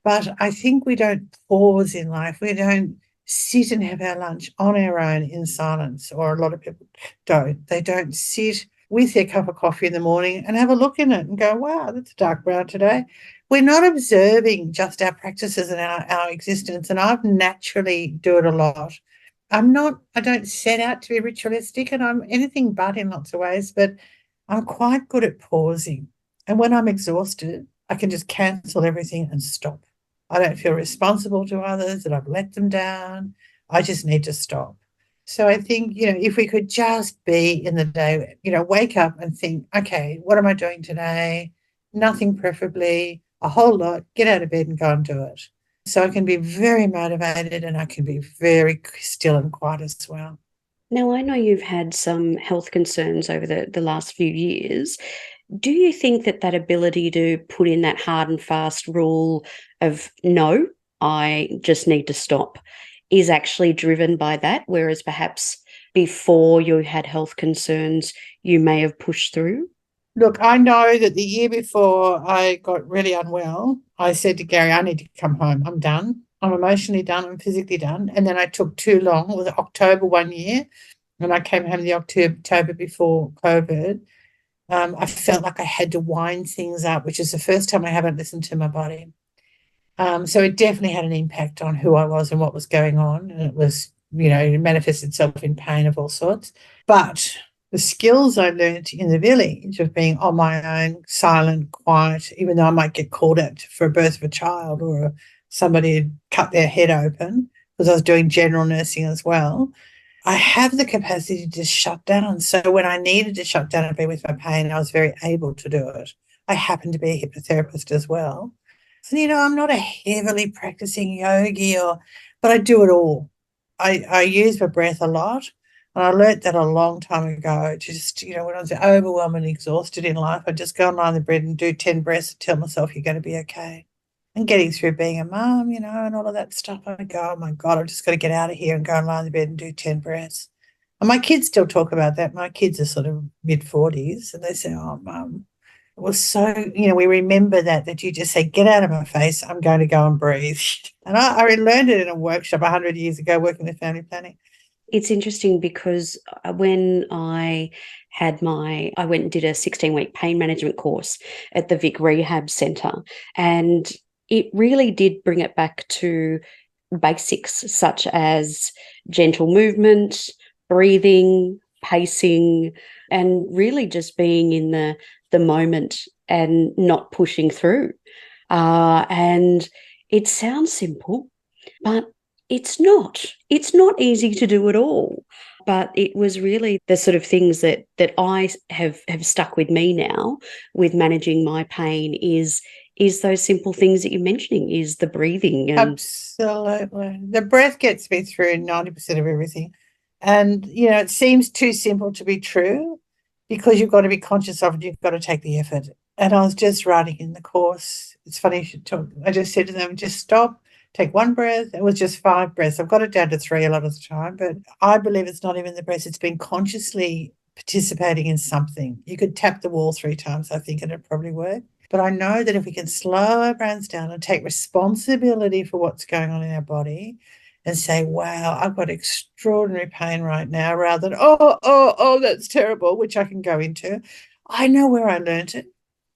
But I think we don't pause in life. We don't sit and have our lunch on our own in silence, or a lot of people don't. They don't sit with their cup of coffee in the morning and have a look in it and go, wow, that's dark brown today. We're not observing just our practices and our existence. And I've naturally do it a lot. I don't set out to be ritualistic, and I'm anything but in lots of ways, but I'm quite good at pausing. And when I'm exhausted, I can just cancel everything and stop. I don't feel responsible to others that I've let them down. I just need to stop. So I think, if we could just be in the day, wake up and think, okay, what am I doing today? Nothing preferably, a whole lot, get out of bed and go and do it. So I can be very motivated and I can be very still and quiet as well. Now, I know you've had some health concerns over the last few years. Do you think that ability to put in that hard and fast rule of no, I just need to stop, is actually driven by that, whereas perhaps before you had health concerns, you may have pushed through? Look, I know that the year before I got really unwell, I said to Gary, I need to come home. I'm done. I'm emotionally done. I'm physically done. And then I took too long. It was October one year, and I came home the October before COVID. I felt like I had to wind things up, which is the first time I haven't listened to my body. So it definitely had an impact on who I was and what was going on. And it was, it manifested itself in pain of all sorts. But the skills I learned in the village of being on my own, silent, quiet, even though I might get called out for a birth of a child or somebody had cut their head open, because I was doing general nursing as well, I have the capacity to just shut down. So when I needed to shut down and be with my pain, I was very able to do it. I happen to be a hypnotherapist as well. So, I'm not a heavily practicing yogi, but I do it all. I use my breath a lot. And I learnt that a long time ago. Just, when I was overwhelmed and exhausted in life, I'd just go and lie on the bed and do 10 breaths and tell myself you're going to be okay. And getting through being a mum, and all of that stuff, I go, oh my God, I've just got to get out of here and go and lie on the bed and do 10 breaths. And my kids still talk about that. My kids are sort of mid-40s, and they say, oh, Mum, it was so, we remember that you just say, get out of my face, I'm going to go and breathe. And I learned it in a workshop 100 years ago working with family planning. It's interesting because when I went and did a 16-week pain management course at the Vic Rehab Centre, and it really did bring it back to basics such as gentle movement, breathing, pacing, and really just being in the moment and not pushing through. And it sounds simple, but it's not. It's not easy to do at all. But it was really the sort of things that I have stuck with me now with managing my pain is those simple things that you're mentioning, is the breathing. Absolutely. The breath gets me through 90% of everything. And, it seems too simple to be true because you've got to be conscious of it. You've got to take the effort. And I was just writing in the course. It's funny you should talk. I just said to them, just stop, take one breath. It was just 5 breaths. I've got it down to 3 a lot of the time, but I believe it's not even the breath. It's been consciously participating in something. You could tap the wall 3 times, I think, and it'd probably work. But I know that if we can slow our brains down and take responsibility for what's going on in our body and say, wow, I've got extraordinary pain right now, rather than, oh, that's terrible, which I can go into. I know where I learned it.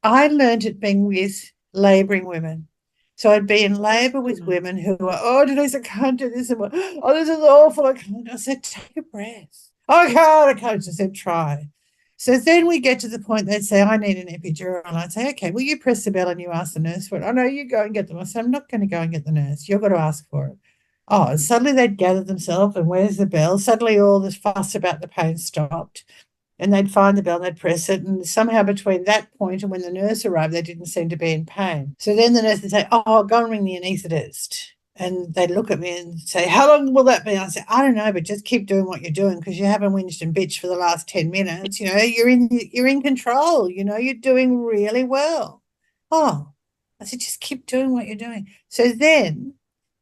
I learned it being with labouring women. So I'd be in labour with women who were, oh, Denise, I can't do this. And, oh, this is awful. I can't. I said, take a breath. Oh, I can't. I said, try. So then we get to the point they'd say, I need an epidural. And I'd say, okay, well, you press the bell and you ask the nurse for it. Oh, no, you go and get them. I said, I'm not going to go and get the nurse. You've got to ask for it. Oh, and suddenly they'd gather themselves and where's the bell? Suddenly all this fuss about the pain stopped. And they'd find the bell and they'd press it. And somehow between that point and when the nurse arrived, they didn't seem to be in pain. So then the nurse would say, oh, go and ring the anaesthetist. And they'd look at me and say, how long will that be? I say, I don't know, but just keep doing what you're doing because you haven't whinged and bitched for the last 10 minutes. You're in control. You're doing really well. Oh, I said, just keep doing what you're doing. So then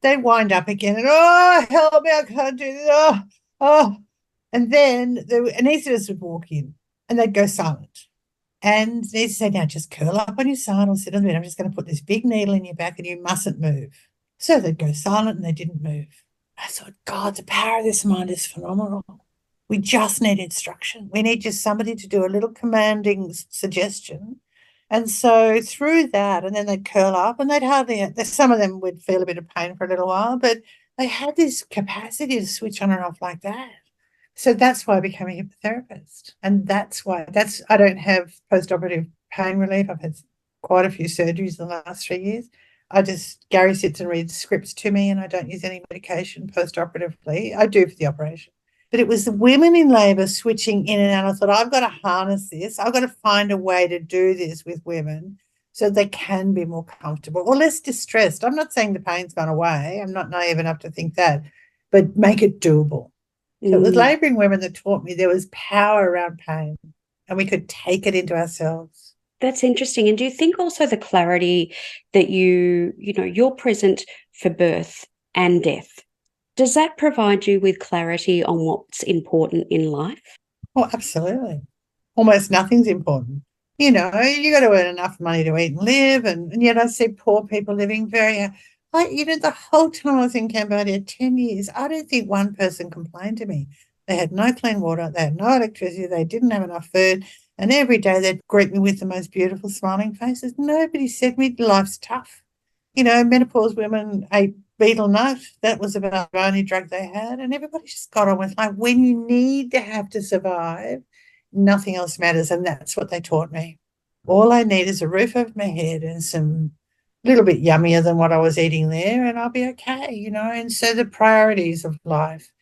they wind up again and, oh, help me, I can't do this. Oh. And then the anaesthetist would walk in and they'd go silent. And they'd say, now just curl up on your side or sit on the bed. I'm just going to put this big needle in your back and you mustn't move. So they'd go silent and they didn't move. I thought, God, the power of this mind is phenomenal. We just need instruction. We need just somebody to do a little commanding suggestion. And so through that, and then they'd curl up and they'd hardly, some of them would feel a bit of pain for a little while, but they had this capacity to switch on and off like that. So that's why I became a hypnotherapist. And that's why I don't have post-operative pain relief. I've had quite a few surgeries in the last 3 years. Gary sits and reads scripts to me, and I don't use any medication post-operatively. I do for the operation. But it was the women in labour switching in and out. I thought, I've got to harness this. I've got to find a way to do this with women so they can be more comfortable or less distressed. I'm not saying the pain's gone away. I'm not naive enough to think that, but make it doable. So it was labouring women that taught me there was power around pain and we could take it into ourselves. That's interesting. And do you think also the clarity that you're present for birth and death, does that provide you with clarity on what's important in life? Oh, absolutely. Almost nothing's important. You got to earn enough money to eat and live. And yet I see poor people living the whole time I was in Cambodia, 10 years, I don't think one person complained to me. They had no clean water. They had no electricity. They didn't have enough food. And every day they'd greet me with the most beautiful smiling faces. Nobody said to me, life's tough. Menopause women ate betel nut. That was about the only drug they had. And everybody just got on with like, when you need to have to survive, nothing else matters. And that's what they taught me. All I need is a roof over my head and some little bit yummier than what I was eating there, and I'll be okay, And so the priorities of life.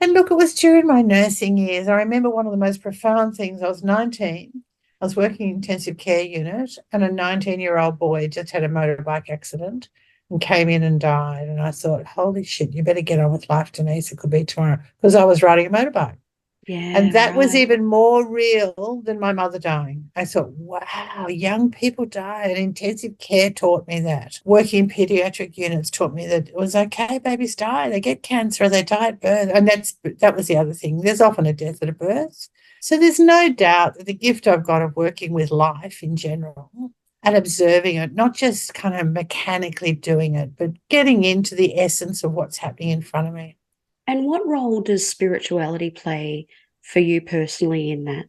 And look, it was during my nursing years. I remember one of the most profound things. I was 19. I was working in intensive care unit, and a 19-year-old boy just had a motorbike accident and came in and died. And I thought, holy shit, you better get on with life, Denise. It could be tomorrow, because I was riding a motorbike. Yeah, and that was right. even more real than my mother dying. I thought, wow, young people die. And intensive care taught me that. Working in pediatric units taught me that it was okay, babies die. They get cancer, they die at birth. And that was the other thing. There's often a death at a birth. So there's no doubt that the gift I've got of working with life in general and observing it, not just kind of mechanically doing it, but getting into the essence of what's happening in front of me. And what role does spirituality play for you personally in that?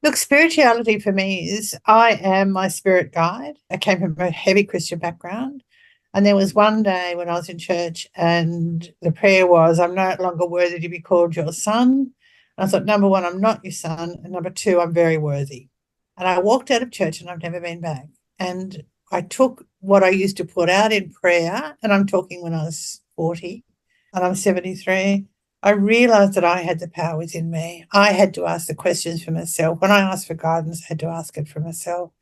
Look, spirituality for me is I am my spirit guide. I came from a heavy Christian background. And there was one day when I was in church and the prayer was, I'm no longer worthy to be called your son. And I thought, number one, I'm not your son. And number two, I'm very worthy. And I walked out of church and I've never been back. And I took what I used to put out in prayer, and I'm talking when I was 40 and I'm 73, I realized that I had the power within me. I had to ask the questions for myself. When I asked for guidance, I had to ask it for myself.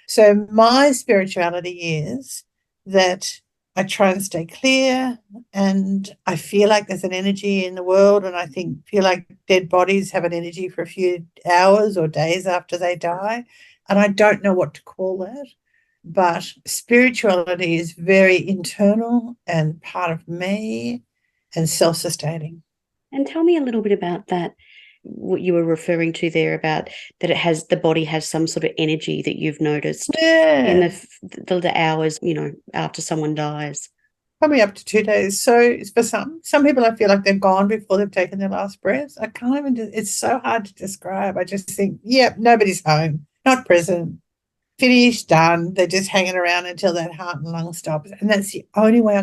So my spirituality is that I try and stay clear, and I feel like there's an energy in the world, and I feel like dead bodies have an energy for a few hours or days after they die. And I don't know what to call that. But spirituality is very internal and part of me and self-sustaining. And tell me a little bit about that, what you were referring to there about that the body has some sort of energy that you've noticed in the hours, after someone dies. Probably up to 2 days. So for some people, I feel like they've gone before they've taken their last breath. I can't even, it's so hard to describe. I just think, nobody's home, not present. Finished, done. They're just hanging around until that heart and lung stops. And that's the only way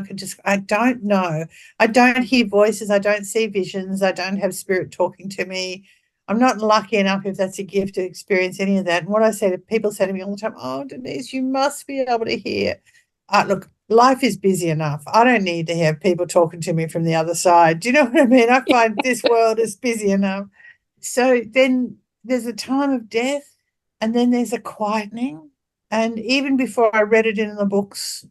I don't know. I don't hear voices. I don't see visions. I don't have spirit talking to me. I'm not lucky enough, if that's a gift, to experience any of that. And what I say to people say to me all the time, oh, Denise, you must be able to hear. Look, life is busy enough. I don't need to have people talking to me from the other side. Do you know what I mean? I find this world is busy enough. So then there's a time of death. And then there's a quietening. And even before I read it in the books,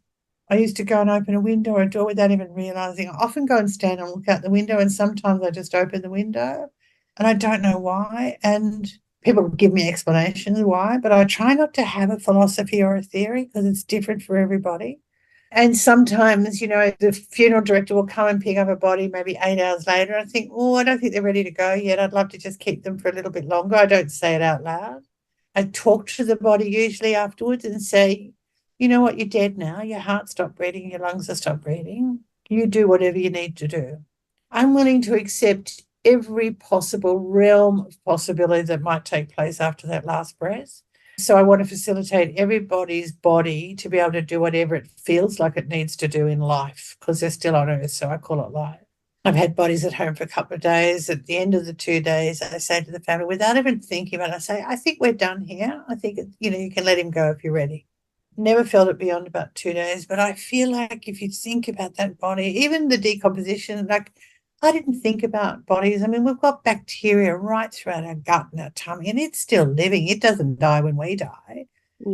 I used to go and open a window or a door without even realizing. I often go and stand and look out the window, and sometimes I just open the window and I don't know why. And people give me explanations why, but I try not to have a philosophy or a theory because it's different for everybody. And sometimes, the funeral director will come and pick up a body maybe 8 hours later. I think, I don't think they're ready to go yet. I'd love to just keep them for a little bit longer. I don't say it out loud. I talk to the body usually afterwards and say, you know what, you're dead now. Your heart stopped beating, your lungs have stopped breathing. You do whatever you need to do. I'm willing to accept every possible realm of possibility that might take place after that last breath. So I want to facilitate everybody's body to be able to do whatever it feels like it needs to do in life, because they're still on earth, so I call it life. I've had bodies at home for a couple of days. At the end of the 2 days, I say to the family, without even thinking about it, I say, I think we're done here. I think, you can let him go if you're ready. Never felt it beyond about 2 days, but I feel like if you think about that body, even the decomposition, like I didn't think about bodies. I mean, we've got bacteria right throughout our gut and our tummy, and it's still living. It doesn't die when we die.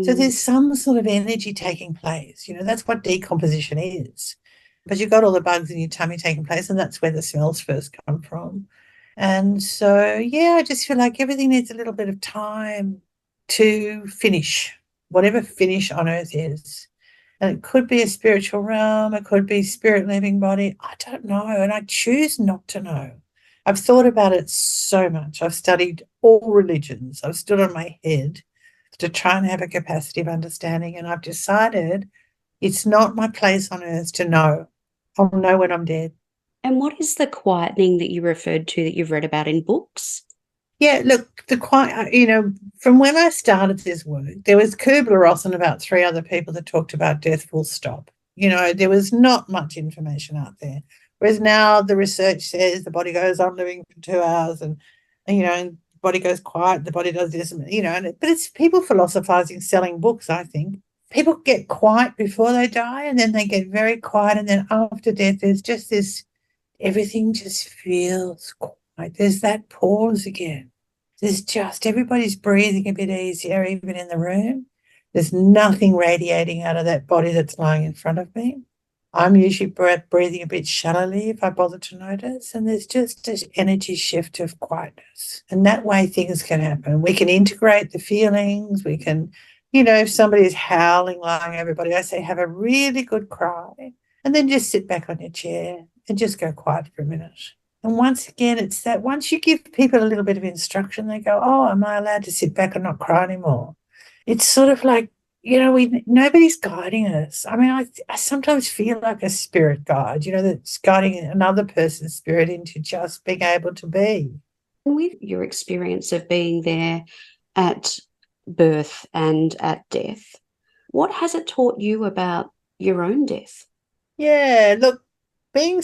So there's some sort of energy taking place. That's what decomposition is. But you've got all the bugs in your tummy taking place, and that's where the smells first come from. And so, yeah, I just feel like everything needs a little bit of time to finish, whatever finish on earth is. And it could be a spiritual realm, it could be spirit leaving body. I don't know, and I choose not to know. I've thought about it so much. I've studied all religions. I've stood on my head to try and have a capacity of understanding, and I've decided it's not my place on earth to know. I'll know when I'm dead. And what is the quietening that you referred to that you've read about in books? Yeah, look, from when I started this work, there was Kubler-Ross and about 3 other people that talked about death full stop. There was not much information out there. Whereas now the research says the body goes on living for 2 hours and the body goes quiet, the body does this, but it's people philosophizing, selling books, I think. People get quiet before they die, and then they get very quiet, and then after death, there's just this, everything just feels quiet. There's that pause again. There's just, everybody's breathing a bit easier, even in the room. There's nothing radiating out of that body that's lying in front of me. I'm usually breathing a bit shallowly if I bother to notice, and there's just this energy shift of quietness. And that way things can happen. We can integrate the feelings. We can, if somebody's howling, lying everybody, I say, have a really good cry, and then just sit back on your chair and just go quiet for a minute. And once again, it's that once you give people a little bit of instruction, they go, oh, am I allowed to sit back and not cry anymore? It's sort of like, nobody's guiding us. I mean, I sometimes feel like a spirit guide, that's guiding another person's spirit into just being able to be. With your experience of being there at birth and at death, what has it taught you about your own death? Yeah, look, being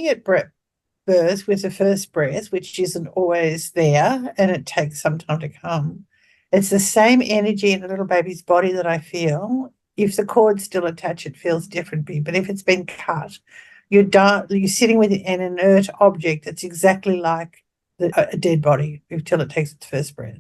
at birth with the first breath, which isn't always there, and it takes some time to come. It's the same energy in a little baby's body that I feel. If the cord's still attached, it feels differently. But if it's been cut, you're sitting with an inert object that's exactly like a dead body until it takes its first breath.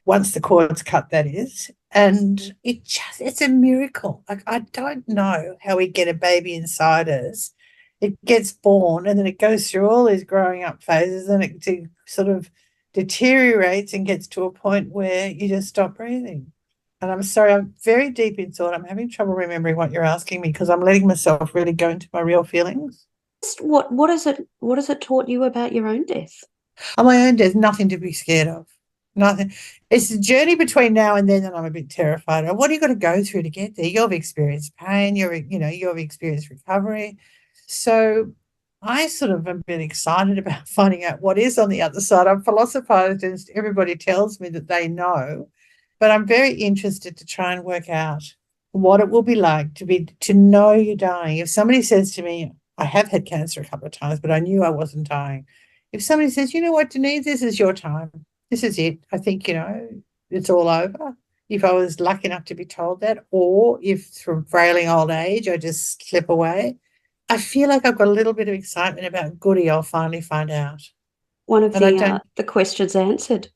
Once the cord's cut, that is. And it's a miracle. Like, I don't know how we get a baby inside us. It gets born and then it goes through all these growing up phases, and it sort of deteriorates and gets to a point where you just stop breathing. And I'm sorry, I'm very deep in thought. I'm having trouble remembering what you're asking me because I'm letting myself really go into my real feelings. What has it taught you about your own death? On my own, there's nothing to be scared of. Nothing. It's a journey between now and then that I'm a bit terrified of. What are you got to go through to get there? You've experienced pain. You've experienced recovery. So I sort of am a bit excited about finding out what is on the other side. I'm philosophized and everybody tells me that they know, but I'm very interested to try and work out what it will be like to know you're dying. If somebody says to me, I have had cancer a couple of times, but I knew I wasn't dying. If somebody says, you know what, Denise, this is your time. This is it. I think, it's all over. If I was lucky enough to be told that, or if from frailing old age, I just slip away, I feel like I've got a little bit of excitement about goody, I'll finally find out. One of the questions answered.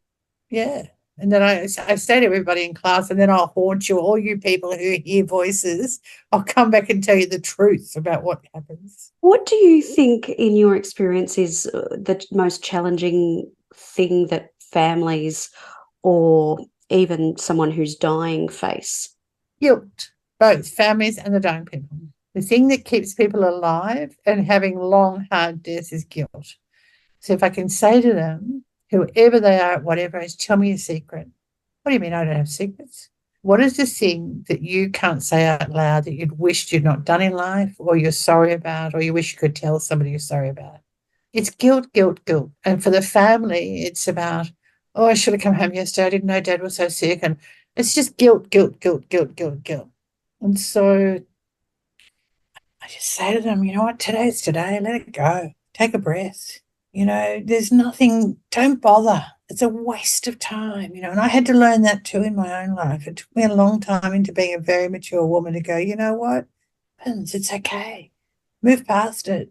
Yeah. And then I say to everybody in class, and then I'll haunt you, all you people who hear voices, I'll come back and tell you the truth about what happens. What do you think, in your experience, is the most challenging thing that families or even someone who's dying face? Guilt, both families and the dying people. The thing that keeps people alive and having long, hard deaths is guilt. So if I can say to them, whoever they are, whatever age, tell me a secret. What do you mean I don't have secrets? What is the thing that you can't say out loud that you'd wished you'd not done in life, or you're sorry about, or you wish you could tell somebody you're sorry about? It's guilt, guilt, guilt. And for the family, it's about, oh, I should have come home yesterday. I didn't know Dad was so sick. And it's just guilt, guilt, guilt, guilt, guilt, guilt. And so I just say to them, you know what, today's today, let it go. Take a breath. There's nothing, don't bother. It's a waste of time, and I had to learn that too in my own life. It took me a long time into being a very mature woman to go, you know what? It's okay. Move past it.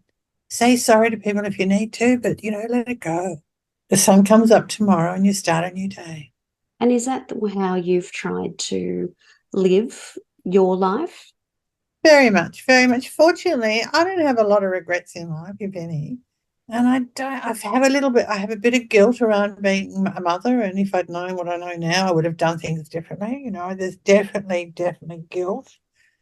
Say sorry to people if you need to, but, let it go. The sun comes up tomorrow and you start a new day. And is that how you've tried to live your life? Very much, very much. Fortunately, I don't have a lot of regrets in life, if any. And I have a bit of guilt around being a mother. And if I'd known what I know now, I would have done things differently. There's definitely guilt.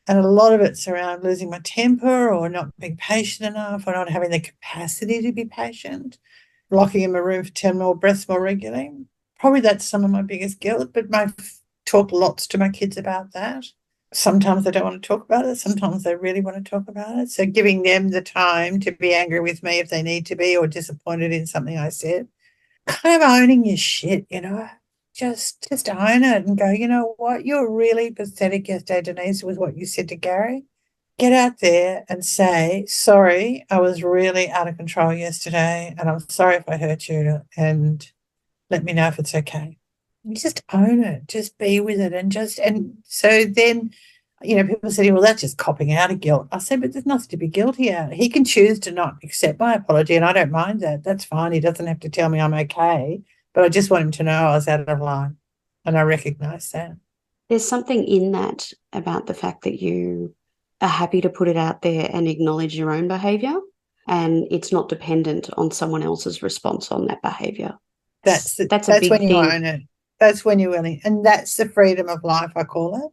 And a lot of it's around losing my temper or not being patient enough or not having the capacity to be patient, locking in my room for 10 more breaths more regularly. Probably that's some of my biggest guilt, but I talk lots to my kids about that. Sometimes they don't want to talk about it. Sometimes they really want to talk about it. So giving them the time to be angry with me if they need to be or disappointed in something I said. Kind of owning your shit, Just own it and go, you know what? You're really pathetic yesterday, Denise, with what you said to Gary. Get out there and say, sorry, I was really out of control yesterday and I'm sorry if I hurt you and let me know if it's okay. You just own it, just be with it and so then, people say, well, that's just copping out of guilt. I say, but there's nothing to be guilty about. He can choose to not accept my apology and I don't mind that. That's fine. He doesn't have to tell me I'm okay, but I just want him to know I was out of line and I recognise that. There's something in that about the fact that you are happy to put it out there and acknowledge your own behaviour, and it's not dependent on someone else's response on that behaviour. That's a big when you thing. own it. That's when you really, and that's the freedom of life, I call it.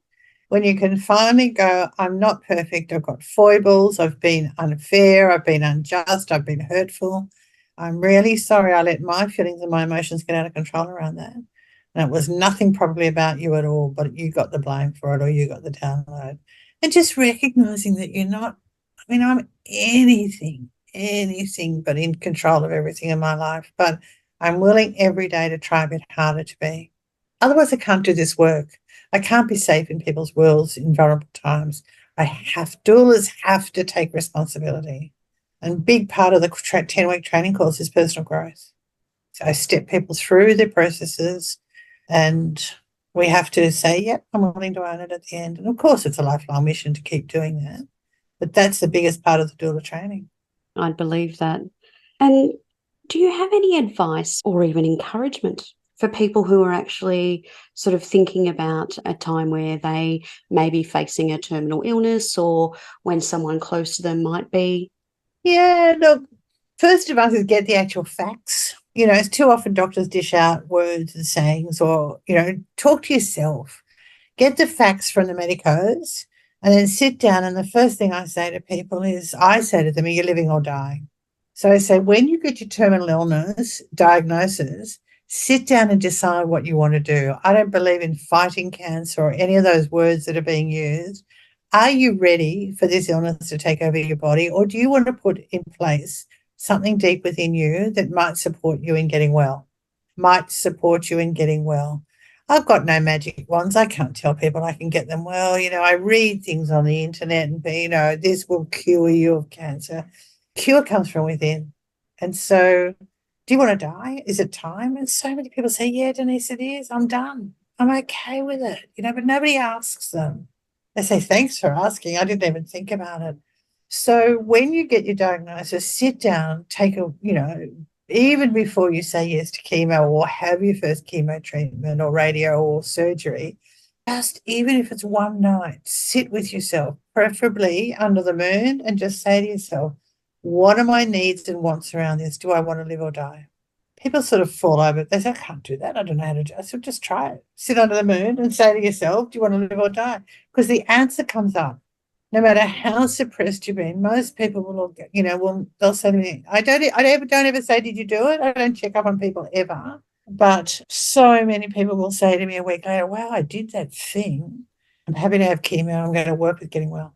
When you can finally go, I'm not perfect. I've got foibles. I've been unfair. I've been unjust. I've been hurtful. I'm really sorry I let my feelings and my emotions get out of control around that. And it was nothing probably about you at all, but you got the blame for it or you got the download. And just recognizing that you're not, I'm anything but in control of everything in my life. But I'm willing every day to try a bit harder to be. Otherwise, I can't do this work. I can't be safe in people's worlds in vulnerable times. Doulas have to take responsibility. And a big part of the 10-week training course is personal growth. So I step people through their processes and we have to say, yep, I'm willing to own it at the end. And of course, it's a lifelong mission to keep doing that. But that's the biggest part of the doula training. I'd believe that. And do you have any advice or even encouragement for people who are actually sort of thinking about a time where they may be facing a terminal illness or when someone close to them might be? Yeah, look, first of all is get the actual facts. It's too often doctors dish out words and sayings or, talk to yourself. Get the facts from the medicos and then sit down. And the first thing I say to people is, I say to them, are you living or dying? So I say, when you get your terminal illness diagnosis, sit down and decide what you want to do. I don't believe in fighting cancer or any of those words that are being used. Are you ready for this illness to take over your body, or do you want to put in place something deep within you that might support you in getting well? I've got no magic wands. I can't tell people I can get them well. I read things on the internet and, this will cure you of cancer. Cure comes from within. And so, do you want to die? Is it time? And so many people say, yeah, Denise, it is. I'm done. I'm okay with it, but nobody asks them. They say, thanks for asking. I didn't even think about it. So when you get your diagnosis, sit down, take even before you say yes to chemo or have your first chemo treatment or radio or surgery, just even if it's one night, sit with yourself, preferably under the moon, and just say to yourself, what are my needs and wants around this? Do I want to live or die? People sort of fall over. They say, I can't do that. I don't know how to do it. I said, just try it. Sit under the moon and say to yourself, do you want to live or die? Because the answer comes up. No matter how suppressed you've been, most people will, they'll say to me, I don't ever say, did you do it? I don't check up on people ever. But so many people will say to me a week later, wow, I did that thing. I'm happy to have chemo. I'm going to work with getting well.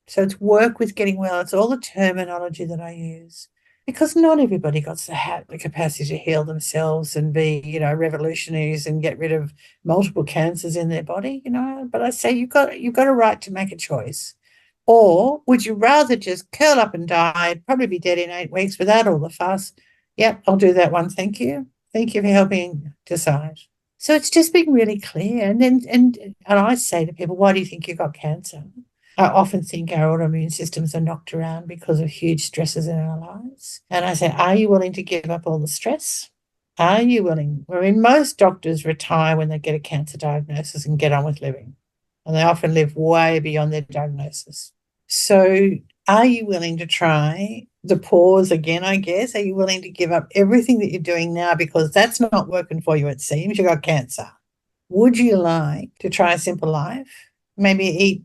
So it's work with getting well. It's all the terminology that I use. because not everybody got the capacity to heal themselves and be, revolutionaries and get rid of multiple cancers in their body, But I say you've got a right to make a choice. Or would you rather just curl up and die, probably be dead in 8 weeks without all the fuss? Yep, I'll do that one. Thank you. Thank you for helping decide. So it's just being really clear. And I say to people, why do you think you got cancer? I often think our autoimmune systems are knocked around because of huge stresses in our lives. And I say, are you willing to give up all the stress? Are you willing? Most doctors retire when they get a cancer diagnosis and get on with living. And they often live way beyond their diagnosis. So are you willing to try the pause again, I guess? Are you willing to give up everything that you're doing now because that's not working for you, it seems? You got cancer. Would you like to try a simple life? Maybe eat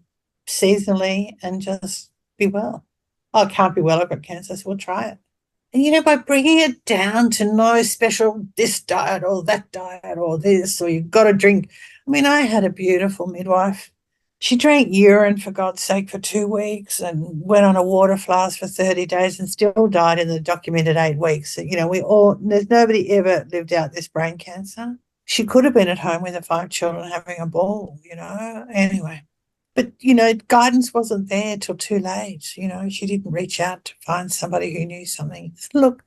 seasonally and just be well. Oh, I can't be well, I've got cancer, so we'll try it. And, by bringing it down to no special this diet or that diet or this, or you've got to drink. I had a beautiful midwife. She drank urine, for God's sake, for 2 weeks and went on a water fast for 30 days and still died in the documented 8 weeks. There's nobody ever lived out this brain cancer. She could have been at home with her 5 children having a ball, Anyway. But, guidance wasn't there till too late. She didn't reach out to find somebody who knew something. Look,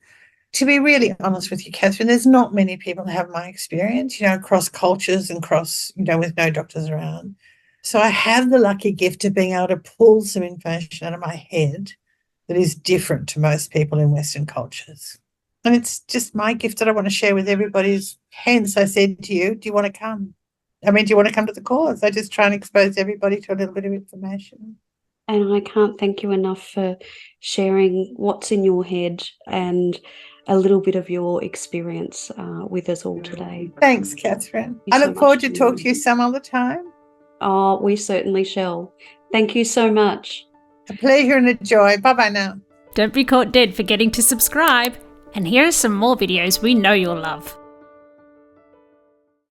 to be really honest with you, Catherine, there's not many people who have my experience, across cultures and with no doctors around. So I have the lucky gift of being able to pull some information out of my head that is different to most people in Western cultures. And it's just my gift that I want to share with everybody. Hence, I said to you, do you want to come? Do you want to come to the cause? I just try and expose everybody to a little bit of information. And I can't thank you enough for sharing what's in your head and a little bit of your experience with us all today. Thanks, Catherine. I look forward to talk to you some other time. Oh, we certainly shall. Thank you so much. A pleasure and a joy. Bye-bye now. Don't be caught dead forgetting to subscribe. And here are some more videos we know you'll love.